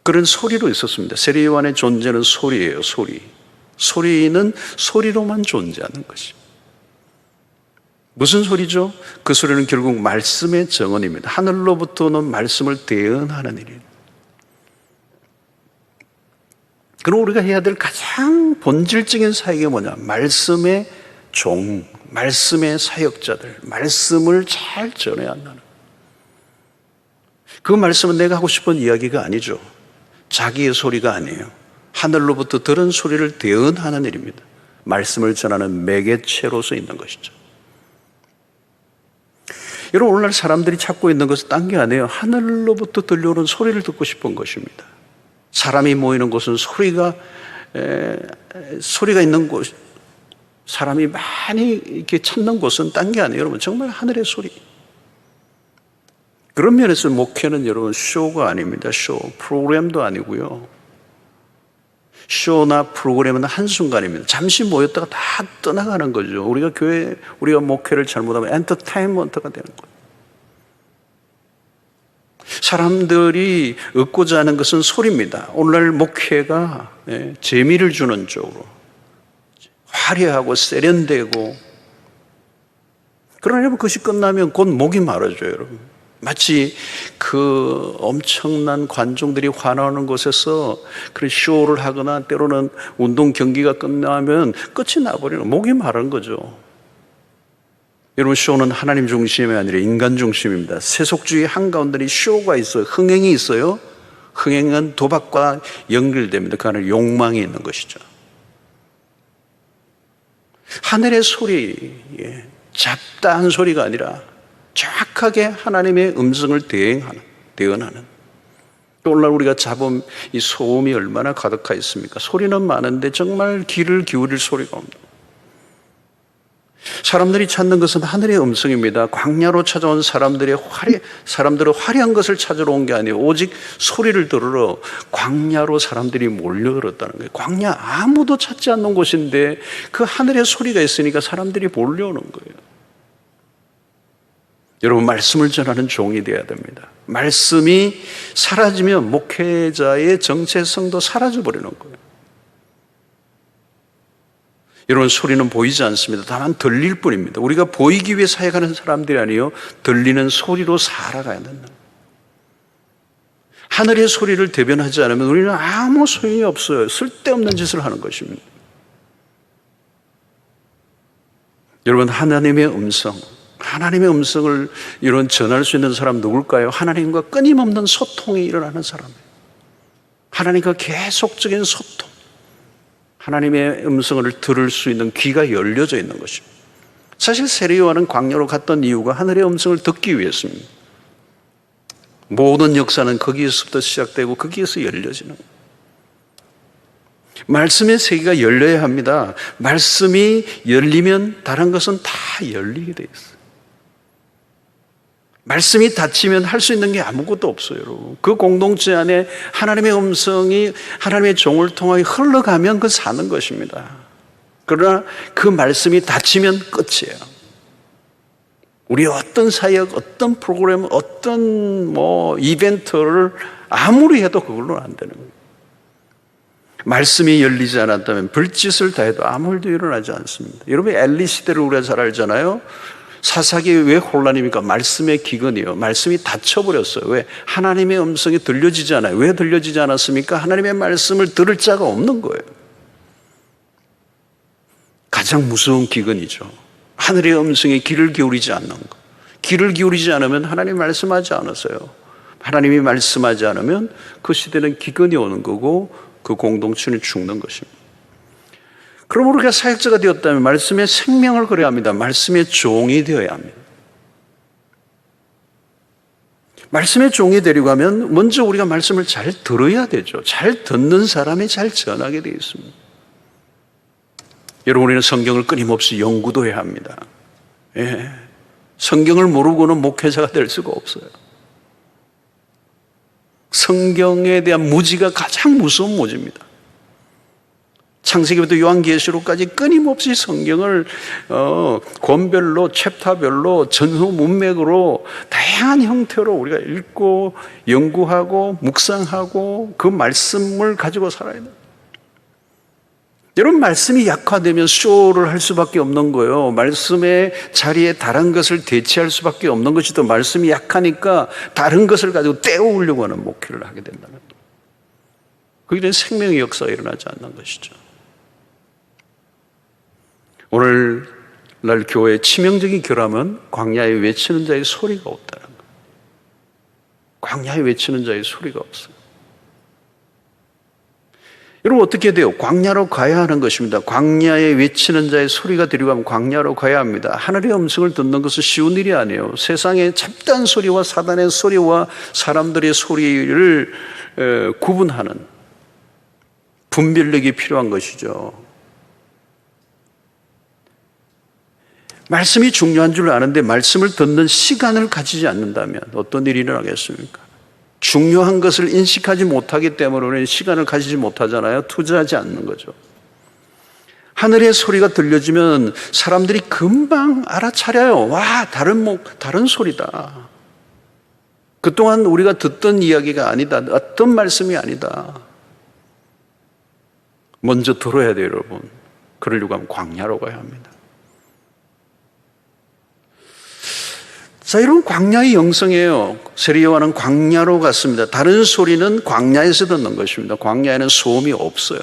그런 소리로 있었습니다. 세례 요한의 존재는 소리예요. 소리는 소리로만 존재하는 것입니다. 무슨 소리죠? 그 소리는 결국 말씀의 정언입니다. 하늘로부터 오는 말씀을 대언하는 일이에요. 그럼 우리가 해야 될 가장 본질적인 사역이 뭐냐? 말씀의 종, 말씀의 사역자들, 말씀을 잘 전해야 한다는. 그 말씀은 내가 하고 싶은 이야기가 아니죠. 자기의 소리가 아니에요. 하늘로부터 들은 소리를 대언하는 일입니다. 말씀을 전하는 매개체로서 있는 것이죠. 여러분 오늘날 사람들이 찾고 있는 것은 딴 게 아니에요. 하늘로부터 들려오는 소리를 듣고 싶은 것입니다. 사람이 모이는 곳은 소리가 소리가 있는 곳, 사람이 많이 이렇게 찾는 곳은 딴 게 아니에요, 여러분. 정말 하늘의 소리. 그런 면에서 목회는 여러분 쇼가 아닙니다. 쇼, 프로그램도 아니고요. 쇼나 프로그램은 한순간입니다. 잠시 모였다가 다 떠나가는 거죠. 우리가 목회를 잘못하면 엔터테인먼트가 되는 거예요. 사람들이 얻고자 하는 것은 소리입니다. 오늘날 목회가 재미를 주는 쪽으로 화려하고 세련되고, 그러나 여러분 그것이 끝나면 곧 목이 마르죠, 여러분. 마치 그 엄청난 관중들이 환호하는 곳에서 그런 쇼를 하거나 때로는 운동 경기가 끝나면 끝이 나버리는, 목이 마른 거죠. 여러분, 쇼는 하나님 중심이 아니라 인간 중심입니다. 세속주의 한가운데 쇼가 있어요. 흥행이 있어요. 흥행은 도박과 연결됩니다. 그 안에 욕망이 있는 것이죠. 하늘의 소리, 잡다한 소리가 아니라 정확하게 하나님의 음성을 대언하는. 오늘날 우리가 잡은 이 소음이 얼마나 가득하 있습니까? 소리는 많은데 정말 귀를 기울일 소리가 없는. 사람들이 찾는 것은 하늘의 음성입니다. 광야로 찾아온 사람들은 화려한 것을 찾으러 온 게 아니에요. 오직 소리를 들으러 광야로 사람들이 몰려들었다는 거예요. 광야 아무도 찾지 않는 곳인데 그 하늘의 소리가 있으니까 사람들이 몰려오는 거예요. 여러분, 말씀을 전하는 종이 되어야 됩니다. 말씀이 사라지면 목회자의 정체성도 사라져버리는 거예요. 여러분, 소리는 보이지 않습니다. 다만 들릴 뿐입니다. 우리가 보이기 위해 사역하는 사람들이 아니에요. 들리는 소리로 살아가야 된다. 하늘의 소리를 대변하지 않으면 우리는 아무 소용이 없어요. 쓸데없는 짓을 하는 것입니다. 여러분, 하나님의 음성을 이런 전할 수 있는 사람 누굴까요? 하나님과 끊임없는 소통이 일어나는 사람이에요. 하나님과 계속적인 소통. 하나님의 음성을 들을 수 있는 귀가 열려져 있는 것입니다. 사실 세례요한은 광야로 갔던 이유가 하늘의 음성을 듣기 위해서입니다. 모든 역사는 거기에서부터 시작되고 거기에서 열려지는 거예요. 말씀의 세계가 열려야 합니다. 말씀이 열리면 다른 것은 다 열리게 돼 있어요. 말씀이 닫히면 할 수 있는 게 아무것도 없어요, 여러분. 그 공동체 안에 하나님의 음성이 하나님의 종을 통하여 흘러가면 그 사는 것입니다. 그러나 그 말씀이 닫히면 끝이에요. 우리 어떤 사역, 어떤 프로그램, 어떤 이벤트를 아무리 해도 그걸로 안 되는 거예요. 말씀이 열리지 않았다면 불짓을 다해도 아무 일도 일어나지 않습니다. 여러분, 엘리 시대를 우리가 잘 알잖아요. 사사기에 왜 혼란입니까? 말씀의 기근이요. 말씀이 닫혀버렸어요. 왜? 하나님의 음성이 들려지지 않아요. 왜 들려지지 않았습니까? 하나님의 말씀을 들을 자가 없는 거예요. 가장 무서운 기근이죠. 하늘의 음성에 귀를 기울이지 않는 것. 귀를 기울이지 않으면 하나님 말씀하지 않았어요. 하나님이 말씀하지 않으면 그 시대는 기근이 오는 거고 그 공동체는 죽는 것입니다. 그럼 우리가 사역자가 되었다면 말씀의 생명을 걸어야 합니다. 말씀의 종이 되어야 합니다. 말씀의 종이 되려고 하면 먼저 우리가 말씀을 잘 들어야 되죠. 잘 듣는 사람이 잘 전하게 되어 있습니다. 여러분, 우리는 성경을 끊임없이 연구도 해야 합니다. 성경을 모르고는 목회자가 될 수가 없어요. 성경에 대한 무지가 가장 무서운 무지입니다. 창세기부터 요한계시록까지 끊임없이 성경을 권별로, 챕터별로, 전후 문맥으로 다양한 형태로 우리가 읽고 연구하고 묵상하고 그 말씀을 가지고 살아야 돼요. 여러분, 말씀이 약화되면 쇼를 할 수밖에 없는 거예요. 말씀의 자리에 다른 것을 대체할 수밖에 없는 것이 더 말씀이 약하니까 다른 것을 가지고 떼어오려고 하는 목회를 하게 된다는 거예요. 거기는 생명의 역사가 일어나지 않는 것이죠. 오늘날 교회의 치명적인 결함은 광야에 외치는 자의 소리가 없다는 거예요. 광야에 외치는 자의 소리가 없어요. 여러분, 어떻게 돼요? 광야로 가야 하는 것입니다. 광야에 외치는 자의 소리가 되려고 하면 광야로 가야 합니다. 하늘의 음성을 듣는 것은 쉬운 일이 아니에요. 세상의 잡다한 소리와 사단의 소리와 사람들의 소리를 구분하는 분별력이 필요한 것이죠. 말씀이 중요한 줄 아는데 말씀을 듣는 시간을 가지지 않는다면 어떤 일이 일어나겠습니까? 중요한 것을 인식하지 못하기 때문에 우리는 시간을 가지지 못하잖아요. 투자하지 않는 거죠. 하늘의 소리가 들려지면 사람들이 금방 알아차려요. 와, 다른 소리다. 그동안 우리가 듣던 이야기가 아니다. 어떤 말씀이 아니다. 먼저 들어야 돼요, 여러분. 그러려고 하면 광야로 가야 합니다. 자, 이런 광야의 영성이에요. 세리요한은 광야로 갔습니다. 다른 소리는 광야에서 듣는 것입니다. 광야에는 소음이 없어요.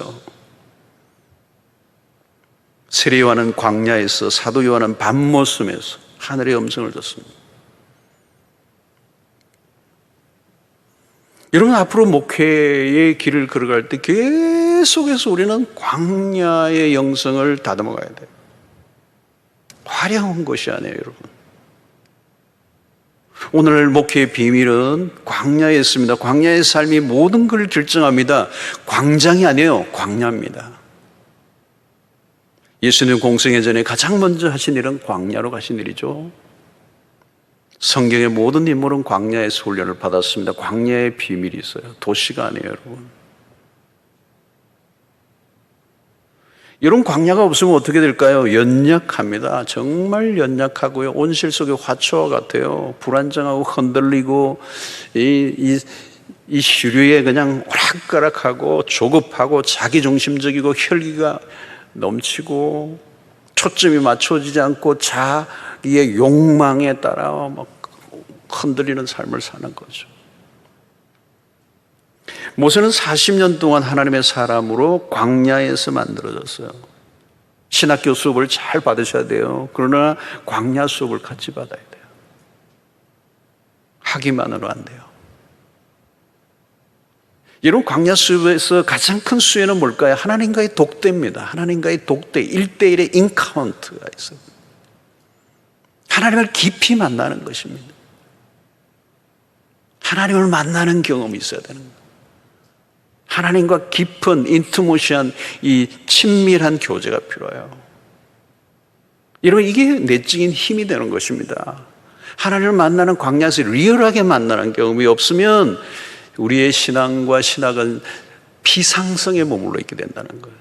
세리요한은 광야에서, 사도 요한은 밤모섬에서 하늘의 음성을 듣습니다. 여러분, 앞으로 목회의 길을 걸어갈 때 계속해서 우리는 광야의 영성을 다듬어 가야 돼요. 화려한 것이 아니에요, 여러분. 오늘 목회의 비밀은 광야에 있습니다. 광야의 삶이 모든 걸 결정합니다. 광장이 아니에요. 광야입니다. 예수님 공생애 전에 가장 먼저 하신 일은 광야로 가신 일이죠. 성경의 모든 인물은 광야에서 훈련을 받았습니다. 광야의 비밀이 있어요. 도시가 아니에요, 여러분. 이런 광야가 없으면 어떻게 될까요? 연약합니다. 정말 연약하고요. 온실 속의 화초와 같아요. 불안정하고 흔들리고 이 시류에 그냥 오락가락하고 조급하고 자기중심적이고 혈기가 넘치고 초점이 맞춰지지 않고 자기의 욕망에 따라 막 흔들리는 삶을 사는 거죠. 모세는 40년 동안 하나님의 사람으로 광야에서 만들어졌어요. 신학교 수업을 잘 받으셔야 돼요. 그러나 광야 수업을 같이 받아야 돼요. 하기만으로 안 돼요. 여러분, 광야 수업에서 가장 큰 수혜는 뭘까요? 하나님과의 독대입니다. 하나님과의 독대, 1대1의 인카운트가 있어요. 하나님을 깊이 만나는 것입니다. 하나님을 만나는 경험이 있어야 되는 거예요. 하나님과 깊은 인티머시한 이 친밀한 교제가 필요해요. 여러분, 이게 내적인 힘이 되는 것입니다. 하나님을 만나는 광야에서 리얼하게 만나는 경험이 없으면 우리의 신앙과 신학은 피상성에 머물러 있게 된다는 거예요.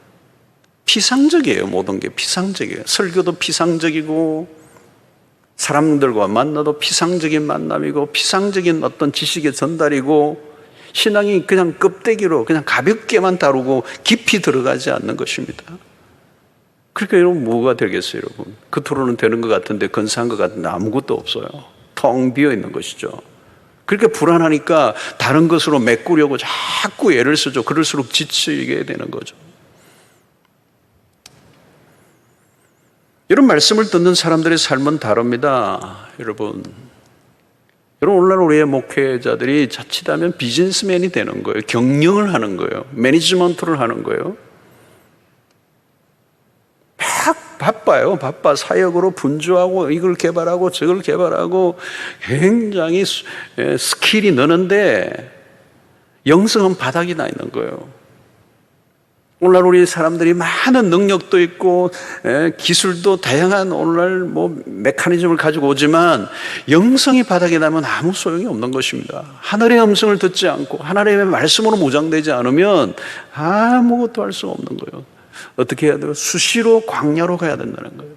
피상적이에요. 모든 게 피상적이에요. 설교도 피상적이고 사람들과 만나도 피상적인 만남이고 피상적인 어떤 지식의 전달이고 신앙이 그냥 껍데기로 그냥 가볍게만 다루고 깊이 들어가지 않는 것입니다. 그러니까 여러분, 뭐가 되겠어요, 여러분? 겉으로는 되는 것 같은데, 근사한 것 같은데 아무것도 없어요. 텅 비어 있는 것이죠. 그렇게 불안하니까 다른 것으로 메꾸려고 자꾸 애를 쓰죠. 그럴수록 지치게 되는 거죠. 이런 말씀을 듣는 사람들의 삶은 다릅니다. 여러분, 오늘날 우리의 목회자들이 자칫하면 비즈니스맨이 되는 거예요. 경영을 하는 거예요. 매니지먼트를 하는 거예요. 바빠요. 바빠. 사역으로 분주하고 이걸 개발하고 저걸 개발하고 굉장히 스킬이 느는데 영성은 바닥이 나 있는 거예요. 오늘날 우리 사람들이 많은 능력도 있고 기술도 다양한 오늘날 뭐 메커니즘을 가지고 오지만 영성이 바닥에 나면 아무 소용이 없는 것입니다. 하늘의 음성을 듣지 않고 하나님의 말씀으로 무장되지 않으면 아무것도 할 수가 없는 거예요. 어떻게 해야 돼요? 수시로 광야로 가야 된다는 거예요.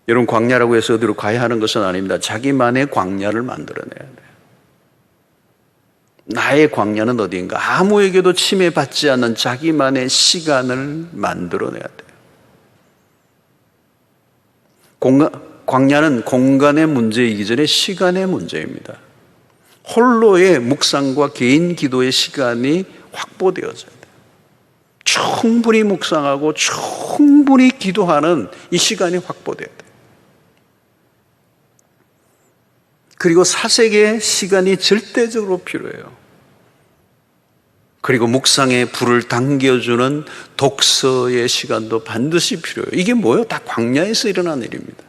여러분, 광야라고 해서 어디로 가야 하는 것은 아닙니다. 자기만의 광야를 만들어내야 돼요. 나의 광야는 어디인가? 아무에게도 침해받지 않는 자기만의 시간을 만들어내야 돼요. 광야는 공간의 문제이기 전에 시간의 문제입니다. 홀로의 묵상과 개인 기도의 시간이 확보되어져야 돼요. 충분히 묵상하고 충분히 기도하는 이 시간이 확보돼야 돼요. 그리고 사색의 시간이 절대적으로 필요해요. 그리고 묵상에 불을 당겨주는 독서의 시간도 반드시 필요해요. 이게 뭐예요? 다 광야에서 일어난 일입니다.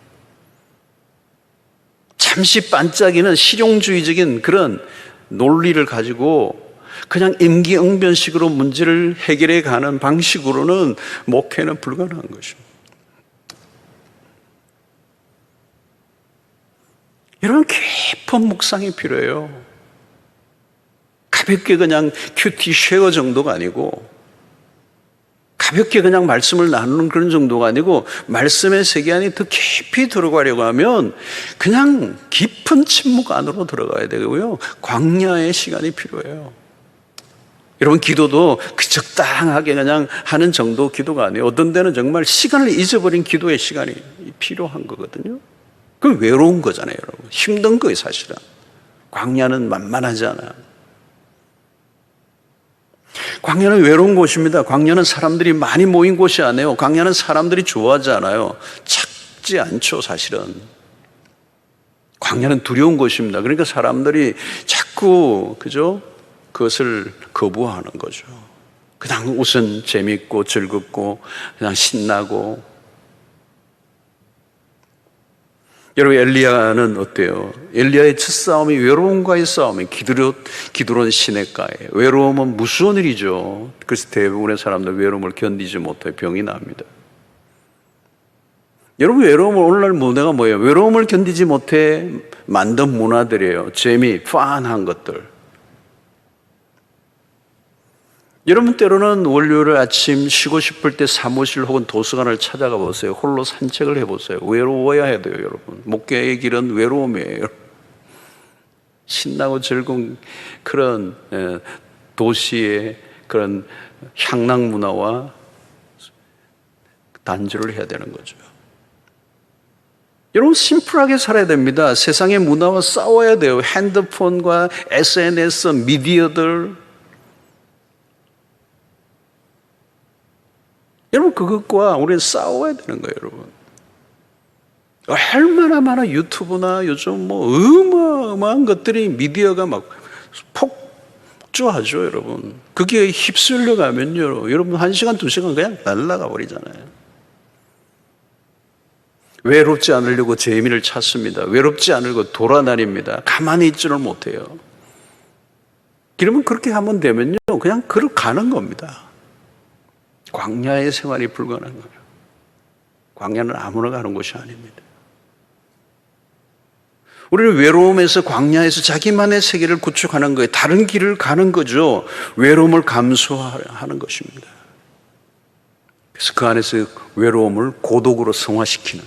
잠시 반짝이는 실용주의적인 그런 논리를 가지고 그냥 임기응변식으로 문제를 해결해 가는 방식으로는 목회는 불가능한 것입니다. 여러분, 깊은 묵상이 필요해요. 가볍게 그냥 큐티 쉐어 정도가 아니고, 가볍게 그냥 말씀을 나누는 그런 정도가 아니고, 말씀의 세계 안에 더 깊이 들어가려고 하면 그냥 깊은 침묵 안으로 들어가야 되고요. 광야의 시간이 필요해요. 여러분, 기도도 그 적당하게 그냥 하는 정도 기도가 아니에요. 어떤 데는 정말 시간을 잊어버린 기도의 시간이 필요한 거거든요. 그건 외로운 거잖아요, 여러분. 힘든 거예요, 사실은. 광야는 만만하지 않아요. 광야는 외로운 곳입니다. 광야는 사람들이 많이 모인 곳이 아니에요. 광야는 사람들이 좋아하지 않아요. 찾지 않죠, 사실은. 광야는 두려운 곳입니다. 그러니까 사람들이 자꾸, 그죠? 그것을 거부하는 거죠. 그냥 우선 재밌고 즐겁고 그냥 신나고. 여러분, 엘리야는 어때요? 엘리야의 첫 싸움이 외로움과의 싸움이 기드론 시냇가에. 외로움은 무서운 일이죠. 그래서 대부분의 사람들 외로움을 견디지 못해 병이 납니다. 여러분, 외로움을 오늘날 문화가 뭐예요? 외로움을 견디지 못해 만든 문화들이에요. 재미, 펀한 것들. 여러분, 때로는 월요일 아침 쉬고 싶을 때 사무실 혹은 도서관을 찾아가 보세요. 홀로 산책을 해보세요. 외로워야 해야 돼요, 여러분. 목회의 길은 외로움이에요. 신나고 즐거운 그런 도시의 그런 향락 문화와 단절을 해야 되는 거죠. 여러분, 심플하게 살아야 됩니다. 세상의 문화와 싸워야 돼요. 핸드폰과 SNS, 미디어들. 여러분, 그것과 우리는 싸워야 되는 거예요, 여러분. 얼마나 많아. 유튜브나 요즘 뭐 어마어마한 것들이, 미디어가 막 폭주하죠, 여러분. 그게 휩쓸려 가면요, 여러분 1시간, 2시간 그냥 날아가 버리잖아요. 외롭지 않으려고 재미를 찾습니다. 외롭지 않으려고 돌아다닙니다. 가만히 있지를 못해요. 그러면 그렇게 하면 되면요, 그냥 가는 겁니다. 광야의 생활이 불가능한 거예요. 광야는 아무나 가는 곳이 아닙니다. 우리는 외로움에서, 광야에서 자기만의 세계를 구축하는 거예요. 다른 길을 가는 거죠. 외로움을 감수하는 것입니다. 그래서 그 안에서 외로움을 고독으로 성화시키는.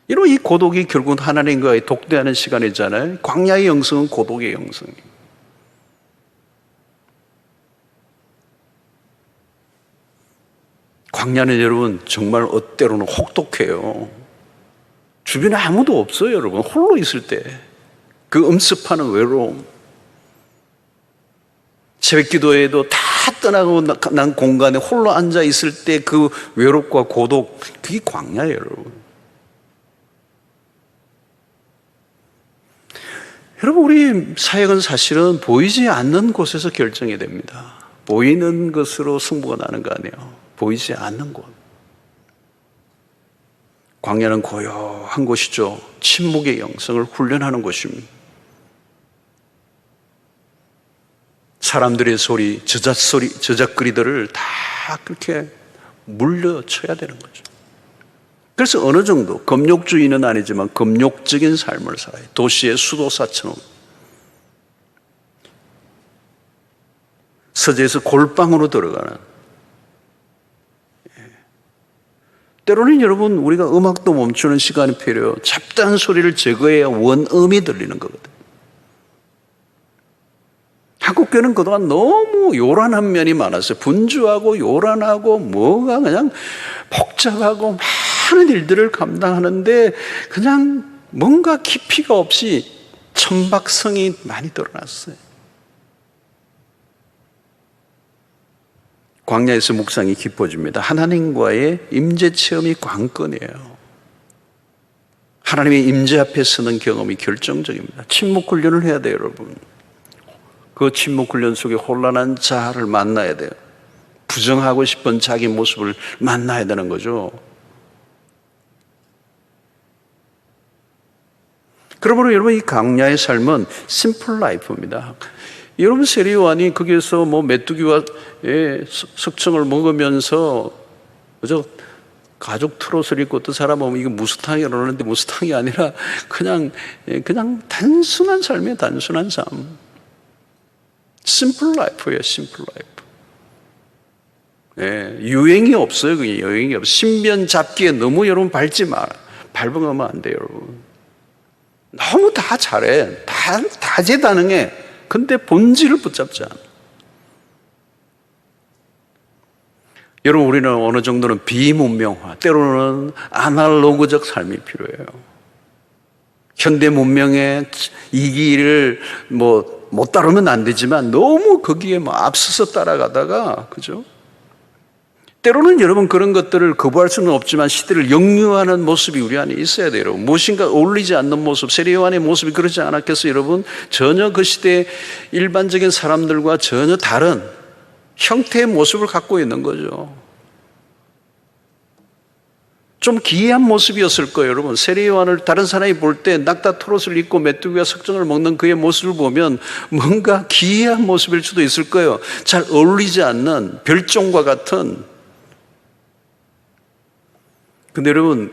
여러분, 이 고독이 결국은 하나님과의 독대하는 시간이잖아요. 광야의 영성은 고독의 영성이에요. 광야는 여러분 정말 때로는 혹독해요. 주변에 아무도 없어요, 여러분. 홀로 있을 때 그 음습하는 외로움. 새벽 기도에도 다 떠나고 난 공간에 홀로 앉아 있을 때 그 외롭과 고독, 그게 광야예요, 여러분. 여러분, 우리 사역은 사실은 보이지 않는 곳에서 결정이 됩니다. 보이는 것으로 승부가 나는 거 아니에요. 보이지 않는 곳. 광야는 고요한 곳이죠. 침묵의 영성을 훈련하는 곳입니다. 사람들의 소리, 저작거리들을 다 그렇게 물려쳐야 되는 거죠. 그래서 어느 정도 금욕주의는 아니지만 금욕적인 삶을 살아요. 도시의 수도사처럼. 서재에서 골방으로 들어가는. 때로는 여러분, 우리가 음악도 멈추는 시간이 필요해요. 잡다한 소리를 제거해야 원음이 들리는 거거든요. 한국교회는 그동안 너무 요란한 면이 많았어요. 분주하고 요란하고 뭐가 그냥 복잡하고 많은 일들을 감당하는데 그냥 뭔가 깊이가 없이 천박성이 많이 드러났어요. 광야에서 묵상이 깊어집니다. 하나님과의 임재 체험이 관건이에요. 하나님의 임재 앞에 서는 경험이 결정적입니다. 침묵 훈련을 해야 돼요, 여러분. 그 침묵 훈련 속에 혼란한 자아를 만나야 돼요. 부정하고 싶은 자기 모습을 만나야 되는 거죠. 그러므로 여러분 이 광야의 삶은 심플 라이프입니다. 여러분 세례 요한이 거기에서 뭐 메뚜기와 석청을 먹으면서 그저 가죽 트롯을 입고 어떤 사람 보면 이거 무스탕이라고 그러는데 무스탕이 아니라 그냥 단순한 삶이에요. 단순한 삶. 심플 라이프예요. 심플 라이프. 유행이 없어요. 그게 유행이 없어요. 신변 잡기에 너무 여러분 밟지 마라. 밟으면 안 돼요, 여러분. 너무 다 잘해. 다 다재다능해. 근데 본질을 붙잡지 않아. 여러분, 우리는 어느 정도는 비문명화, 때로는 아날로그적 삶이 필요해요. 현대 문명의 이 길을 못 따르면 안 되지만 너무 거기에 앞서서 따라가다가, 그죠? 때로는 여러분 그런 것들을 거부할 수는 없지만 시대를 역류하는 모습이 우리 안에 있어야 돼요. 여러분. 무엇인가 어울리지 않는 모습, 세례 요한의 모습이 그러지 않았겠어요, 여러분? 전혀 그 시대의 일반적인 사람들과 전혀 다른 형태의 모습을 갖고 있는 거죠. 좀 기이한 모습이었을 거예요, 여러분. 세례 요한을 다른 사람이 볼 때 낙타 트롯을 입고 메뚜기와 석정을 먹는 그의 모습을 보면 뭔가 기이한 모습일 수도 있을 거예요. 잘 어울리지 않는 별종과 같은. 근데 여러분,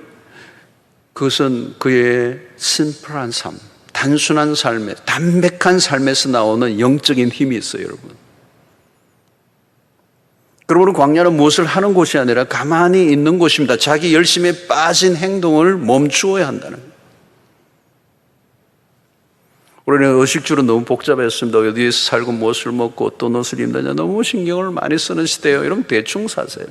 그것은 그의 심플한 삶, 단순한 삶에, 담백한 삶에서 나오는 영적인 힘이 있어요, 여러분. 그러므로 광야는 무엇을 하는 곳이 아니라 가만히 있는 곳입니다. 자기 열심에 빠진 행동을 멈추어야 한다는 거예요. 우리는 의식주로 너무 복잡했습니다. 어디에서 살고 무엇을 먹고 어떤 옷을 입느냐 너무 신경을 많이 쓰는 시대예요. 여러분 대충 사세요.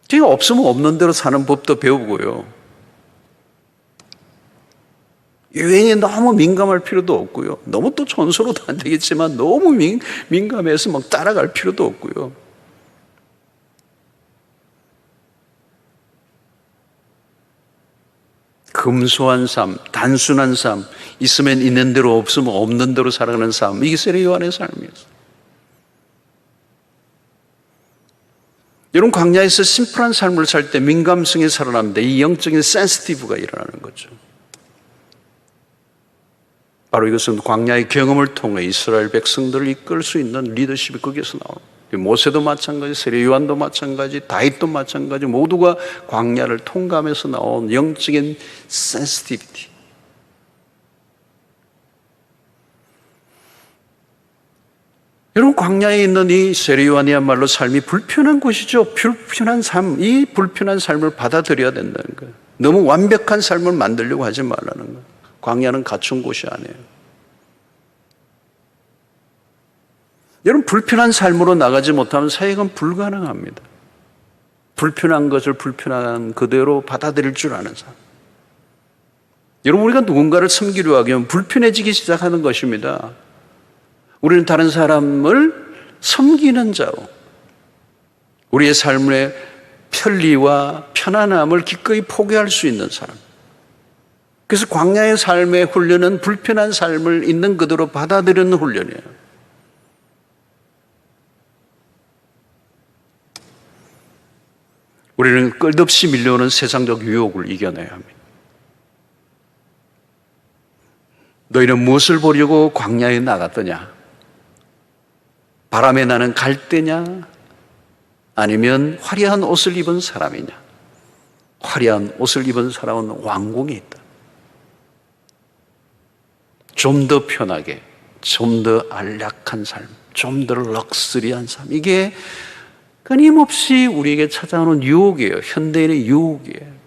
지금 없으면 없는 대로 사는 법도 배우고요. 유행에 너무 민감할 필요도 없고요. 너무 또 촌스러워도 안 되겠지만 너무 민감해서 막 따라갈 필요도 없고요. 금소한 삶, 단순한 삶, 있으면 있는 대로 없으면 없는 대로 살아가는 삶, 이게 세례 요한의 삶이었어요. 여러분 광야에서 심플한 삶을 살 때 민감성이 살아납니다. 이 영적인 센시티브가 일어나는 거죠. 바로 이것은 광야의 경험을 통해 이스라엘 백성들을 이끌 수 있는 리더십이 거기에서 나옵니다. 모세도 마찬가지, 세례 요한도 마찬가지, 다윗도 마찬가지, 모두가 광야를 통감해서 나온 영적인 센시티비티. 여러분 광야에 있는 이 세례 요한이야말로 삶이 불편한 곳이죠. 불편한 삶, 이 불편한 삶을 받아들여야 된다는 거예요. 너무 완벽한 삶을 만들려고 하지 말라는 거예요. 광야는 갖춘 곳이 아니에요. 여러분 불편한 삶으로 나가지 못하면 사역은 불가능합니다. 불편한 것을 불편한 그대로 받아들일 줄 아는 사람. 여러분 우리가 누군가를 섬기려 하면 불편해지기 시작하는 것입니다. 우리는 다른 사람을 섬기는 자로 우리의 삶의 편리와 편안함을 기꺼이 포기할 수 있는 사람. 그래서 광야의 삶의 훈련은 불편한 삶을 있는 그대로 받아들이는 훈련이에요. 우리는 끝없이 밀려오는 세상적 유혹을 이겨내야 합니다. 너희는 무엇을 보려고 광야에 나갔더냐? 바람에 나는 갈대냐? 아니면 화려한 옷을 입은 사람이냐? 화려한 옷을 입은 사람은 왕궁에 있다. 좀 더 편하게, 좀 더 안락한 삶, 좀 더 럭셔리한 삶. 이게 끊임없이 우리에게 찾아오는 유혹이에요. 현대인의 유혹이에요.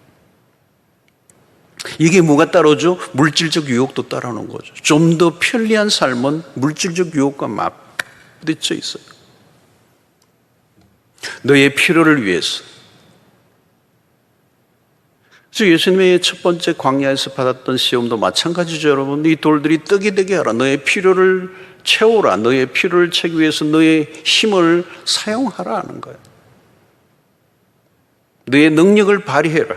이게 뭐가 따라오죠? 물질적 유혹도 따라오는 거죠. 좀 더 편리한 삶은 물질적 유혹과 맞부딪혀 있어요. 너의 필요를 위해서. 그래서 예수님의 첫 번째 광야에서 받았던 시험도 마찬가지죠, 여러분. 이 돌들이 떡이 되게 하라. 너의 필요를 채우라. 너의 필요를 채우기 위해서 너의 힘을 사용하라 하는 거예요. 너의 능력을 발휘해라.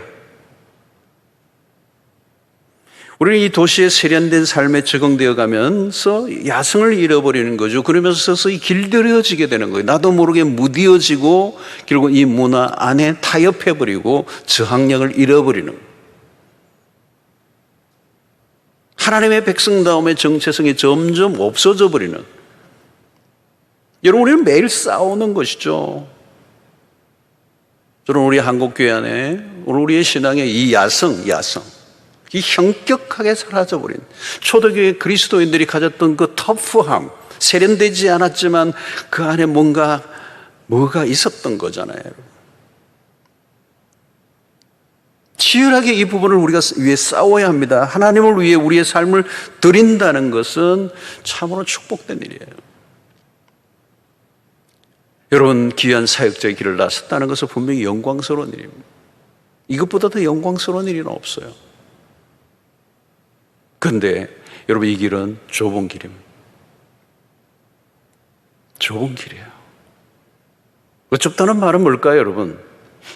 우리는 이 도시의 세련된 삶에 적응되어 가면서 야성을 잃어버리는 거죠. 그러면서 서서히 길들여지게 되는 거예요. 나도 모르게 무뎌지고 결국 이 문화 안에 타협해버리고 저항력을 잃어버리는 거예요. 하나님의 백성다움의 정체성이 점점 없어져 버리는. 여러분, 우리는 매일 싸우는 것이죠. 저는 우리 한국교회 안에 오늘 우리의 신앙의 이 야성, 이 형격하게 사라져버린 초대교회 그리스도인들이 가졌던 그 터프함, 세련되지 않았지만 그 안에 뭐가 있었던 거잖아요. 치열하게 이 부분을 우리가 위해 싸워야 합니다. 하나님을 위해 우리의 삶을 드린다는 것은 참으로 축복된 일이에요. 여러분, 귀한 사역자의 길을 나섰다는 것은 분명히 영광스러운 일입니다. 이것보다 더 영광스러운 일은 없어요. 그런데 여러분, 이 길은 좁은 길입니다. 좁은 길이에요. 좁다는 말은 뭘까요, 여러분?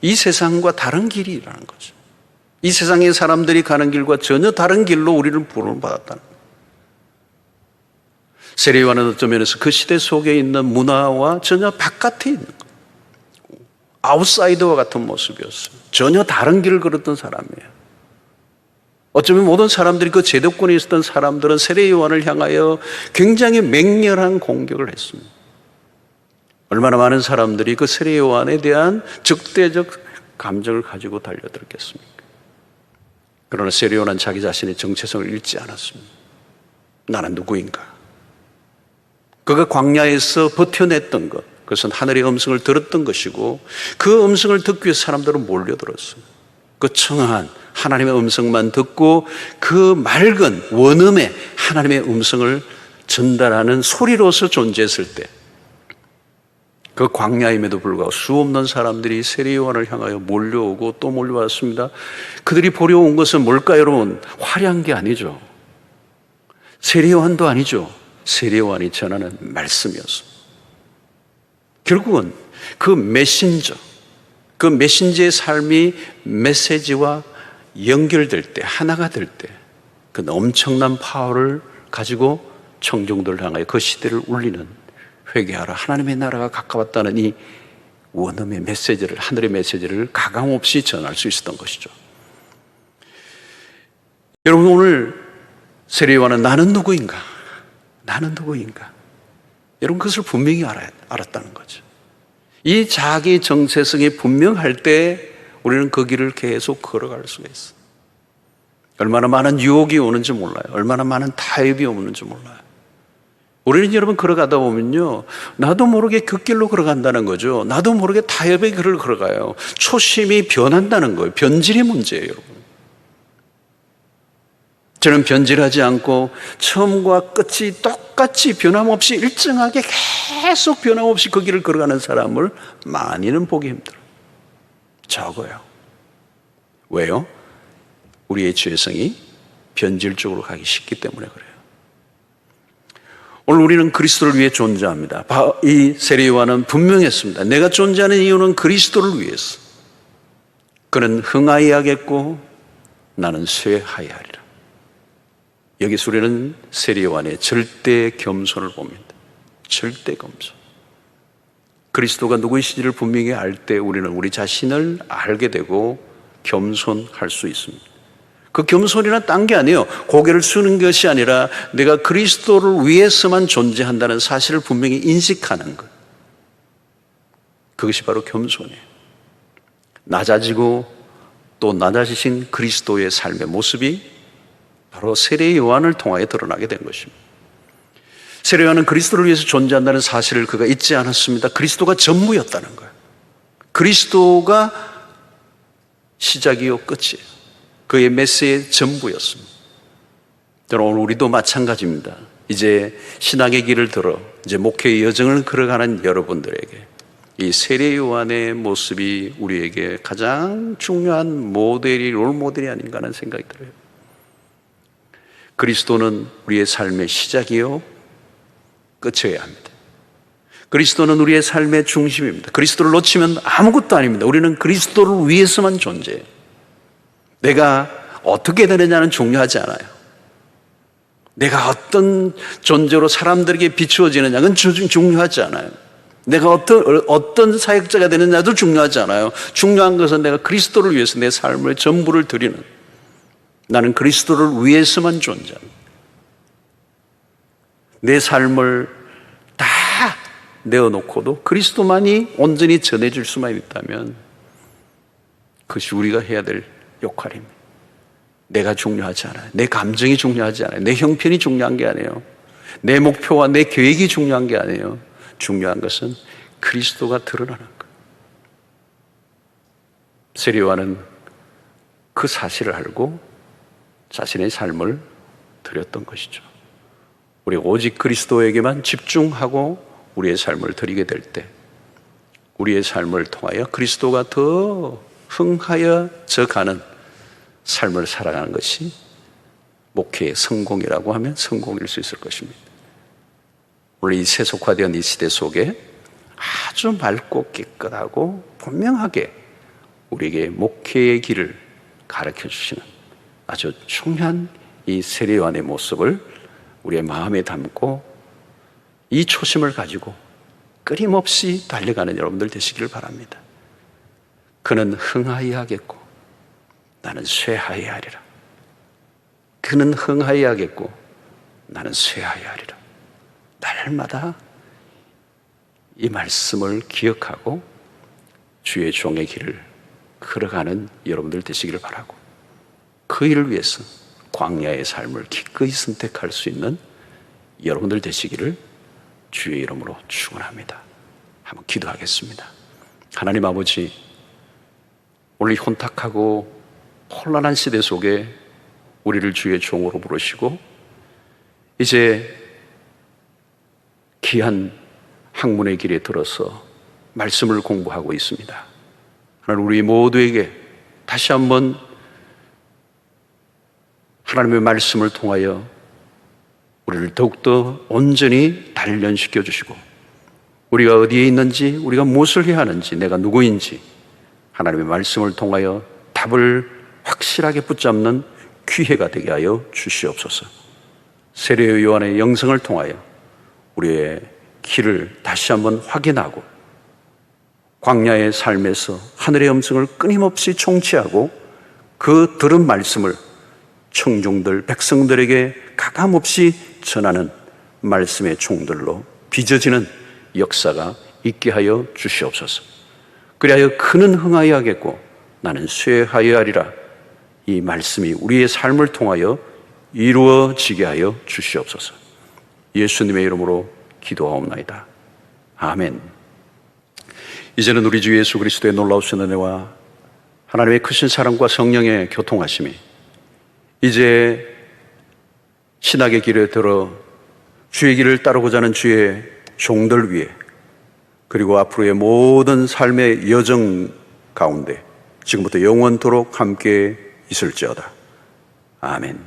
이 세상과 다른 길이라는 거죠. 이 세상의 사람들이 가는 길과 전혀 다른 길로 우리를 부름을 받았다는 거예요. 세례요한은 어떤 면에서 그 시대 속에 있는 문화와 전혀 바깥에 있는 거예요. 아웃사이더와 같은 모습이었어요. 전혀 다른 길을 걸었던 사람이에요. 어쩌면 모든 사람들이 그 제도권에 있었던 사람들은 세례요한을 향하여 굉장히 맹렬한 공격을 했습니다. 얼마나 많은 사람들이 그 세례요한에 대한 적대적 감정을 가지고 달려들었겠습니까? 그러나 세례요한은 자기 자신의 정체성을 잃지 않았습니다. 나는 누구인가? 그가 광야에서 버텨냈던 것, 그것은 하늘의 음성을 들었던 것이고 그 음성을 듣기 위해 사람들은 몰려들었어요. 그 청아한 하나님의 음성만 듣고 그 맑은 원음의 하나님의 음성을 전달하는 소리로서 존재했을 때 그 광야임에도 불구하고 수없는 사람들이 세례요한을 향하여 몰려오고 또 몰려왔습니다. 그들이 보려 온 것은 뭘까요, 여러분? 화려한 게 아니죠. 세례요한도 아니죠. 세례요한이 전하는 말씀이었습니다. 결국은 그 메신저의 삶이 메시지와 연결될 때, 하나가 될 때, 그 엄청난 파워를 가지고 청중들을 향하여 그 시대를 울리는 회개하라, 하나님의 나라가 가까웠다는 이 원음의 메시지를, 하늘의 메시지를 가감없이 전할 수 있었던 것이죠. 여러분, 오늘 세례요한은 나는 누구인가? 나는 누구인가? 여러분, 그것을 분명히 알았다는 거죠. 이 자기 정체성이 분명할 때 우리는 그 길을 계속 걸어갈 수가 있어요. 얼마나 많은 유혹이 오는지 몰라요. 얼마나 많은 타협이 오는지 몰라요. 우리는 여러분 걸어가다 보면요, 나도 모르게 그 길로 걸어간다는 거죠. 나도 모르게 타협의 길을 걸어가요. 초심이 변한다는 거예요. 변질의 문제예요, 여러분. 저는 변질하지 않고 처음과 끝이 똑같이 변함없이 일정하게 계속 변함없이 그 길을 걸어가는 사람을 많이는 보기 힘들어요. 적어요. 왜요? 우리의 죄성이 변질적으로 가기 쉽기 때문에 그래요. 오늘 우리는 그리스도를 위해 존재합니다. 이 세례요한은 분명했습니다. 내가 존재하는 이유는 그리스도를 위해서. 그는 흥하여야겠고 나는 쇠하여야하리라. 여기서 우리는 세례요한의 절대 겸손을 봅니다. 절대 겸손. 그리스도가 누구이신지를 분명히 알 때 우리는 우리 자신을 알게 되고 겸손할 수 있습니다. 그 겸손이란 딴 게 아니에요. 고개를 숙이는 것이 아니라 내가 그리스도를 위해서만 존재한다는 사실을 분명히 인식하는 것. 그것이 바로 겸손이에요. 낮아지고 또 낮아지신 그리스도의 삶의 모습이 바로 세례 요한을 통하여 드러나게 된 것입니다. 세례 요한은 그리스도를 위해서 존재한다는 사실을 그가 잊지 않았습니다. 그리스도가 전부였다는 거예요. 그리스도가 시작이요 끝이에요. 그의 메시지의 전부였습니다. 오늘 우리도 마찬가지입니다. 이제 신앙의 길을 들어 이제 목회의 여정을 걸어가는 여러분들에게 이 세례 요한의 모습이 우리에게 가장 중요한 모델이 롤 모델이 아닌가 하는 생각이 들어요. 그리스도는 우리의 삶의 시작이요 끝이어야 합니다. 그리스도는 우리의 삶의 중심입니다. 그리스도를 놓치면 아무것도 아닙니다. 우리는 그리스도를 위해서만 존재해요. 내가 어떻게 되느냐는 중요하지 않아요. 내가 어떤 존재로 사람들에게 비추어지느냐는 중요하지 않아요. 내가 어떤 사역자가 되느냐도 중요하지 않아요. 중요한 것은 내가 그리스도를 위해서 내 삶의 전부를 드리는, 나는 그리스도를 위해서만 존재합니다. 내 삶을 다 내어놓고도 그리스도만이 온전히 전해질 수만 있다면 그것이 우리가 해야 될 역할입니다. 내가 중요하지 않아요. 내 감정이 중요하지 않아요. 내 형편이 중요한 게 아니에요. 내 목표와 내 계획이 중요한 게 아니에요. 중요한 것은 그리스도가 드러나는 거예요. 세례요한은 그 사실을 알고 자신의 삶을 드렸던 것이죠. 우리가 오직 그리스도에게만 집중하고 우리의 삶을 드리게 될 때 우리의 삶을 통하여 그리스도가 더 흥하여져 가는 삶을 살아가는 것이 목회의 성공이라고 하면 성공일 수 있을 것입니다. 오늘 이 세속화된 이 시대 속에 아주 맑고 깨끗하고 분명하게 우리에게 목회의 길을 가르쳐 주시는 아주 중요한 이 세례요한의 모습을 우리의 마음에 담고 이 초심을 가지고 끊임없이 달려가는 여러분들 되시기를 바랍니다. 그는 흥하여 하겠고 나는 쇠하여 하리라. 그는 흥하여 하겠고 나는 쇠하여 하리라. 날마다 이 말씀을 기억하고 주의 종의 길을 걸어가는 여러분들 되시기를 바라고 그 일을 위해서 광야의 삶을 기꺼이 선택할 수 있는 여러분들 되시기를 주의 이름으로 축원합니다. 한번 기도하겠습니다. 하나님 아버지, 오늘 이 혼탁하고 혼란한 시대 속에 우리를 주의 종으로 부르시고 이제 귀한 학문의 길에 들어서 말씀을 공부하고 있습니다. 하나님, 우리 모두에게 다시 한번 하나님의 말씀을 통하여 우리를 더욱더 온전히 단련시켜 주시고 우리가 어디에 있는지, 우리가 무엇을 해야 하는지, 내가 누구인지 하나님의 말씀을 통하여 답을 확실하게 붙잡는 기회가 되게 하여 주시옵소서. 세례 요한의 영성을 통하여 우리의 길을 다시 한번 확인하고 광야의 삶에서 하늘의 음성을 끊임없이 청취하고 그 들은 말씀을 청중들, 백성들에게 가감없이 전하는 말씀의 종들로 빚어지는 역사가 있게 하여 주시옵소서. 그리하여 그는 흥하여 하겠고 나는 쇠하여 하리라. 이 말씀이 우리의 삶을 통하여 이루어지게 하여 주시옵소서. 예수님의 이름으로 기도하옵나이다. 아멘. 이제는 우리 주 예수 그리스도의 놀라우신 은혜와 하나님의 크신 사랑과 성령의 교통하심이 이제 신학의 길에 들어 주의 길을 따르고자 하는 주의 종들 위에 그리고 앞으로의 모든 삶의 여정 가운데 지금부터 영원토록 함께 있을지어다. 아멘.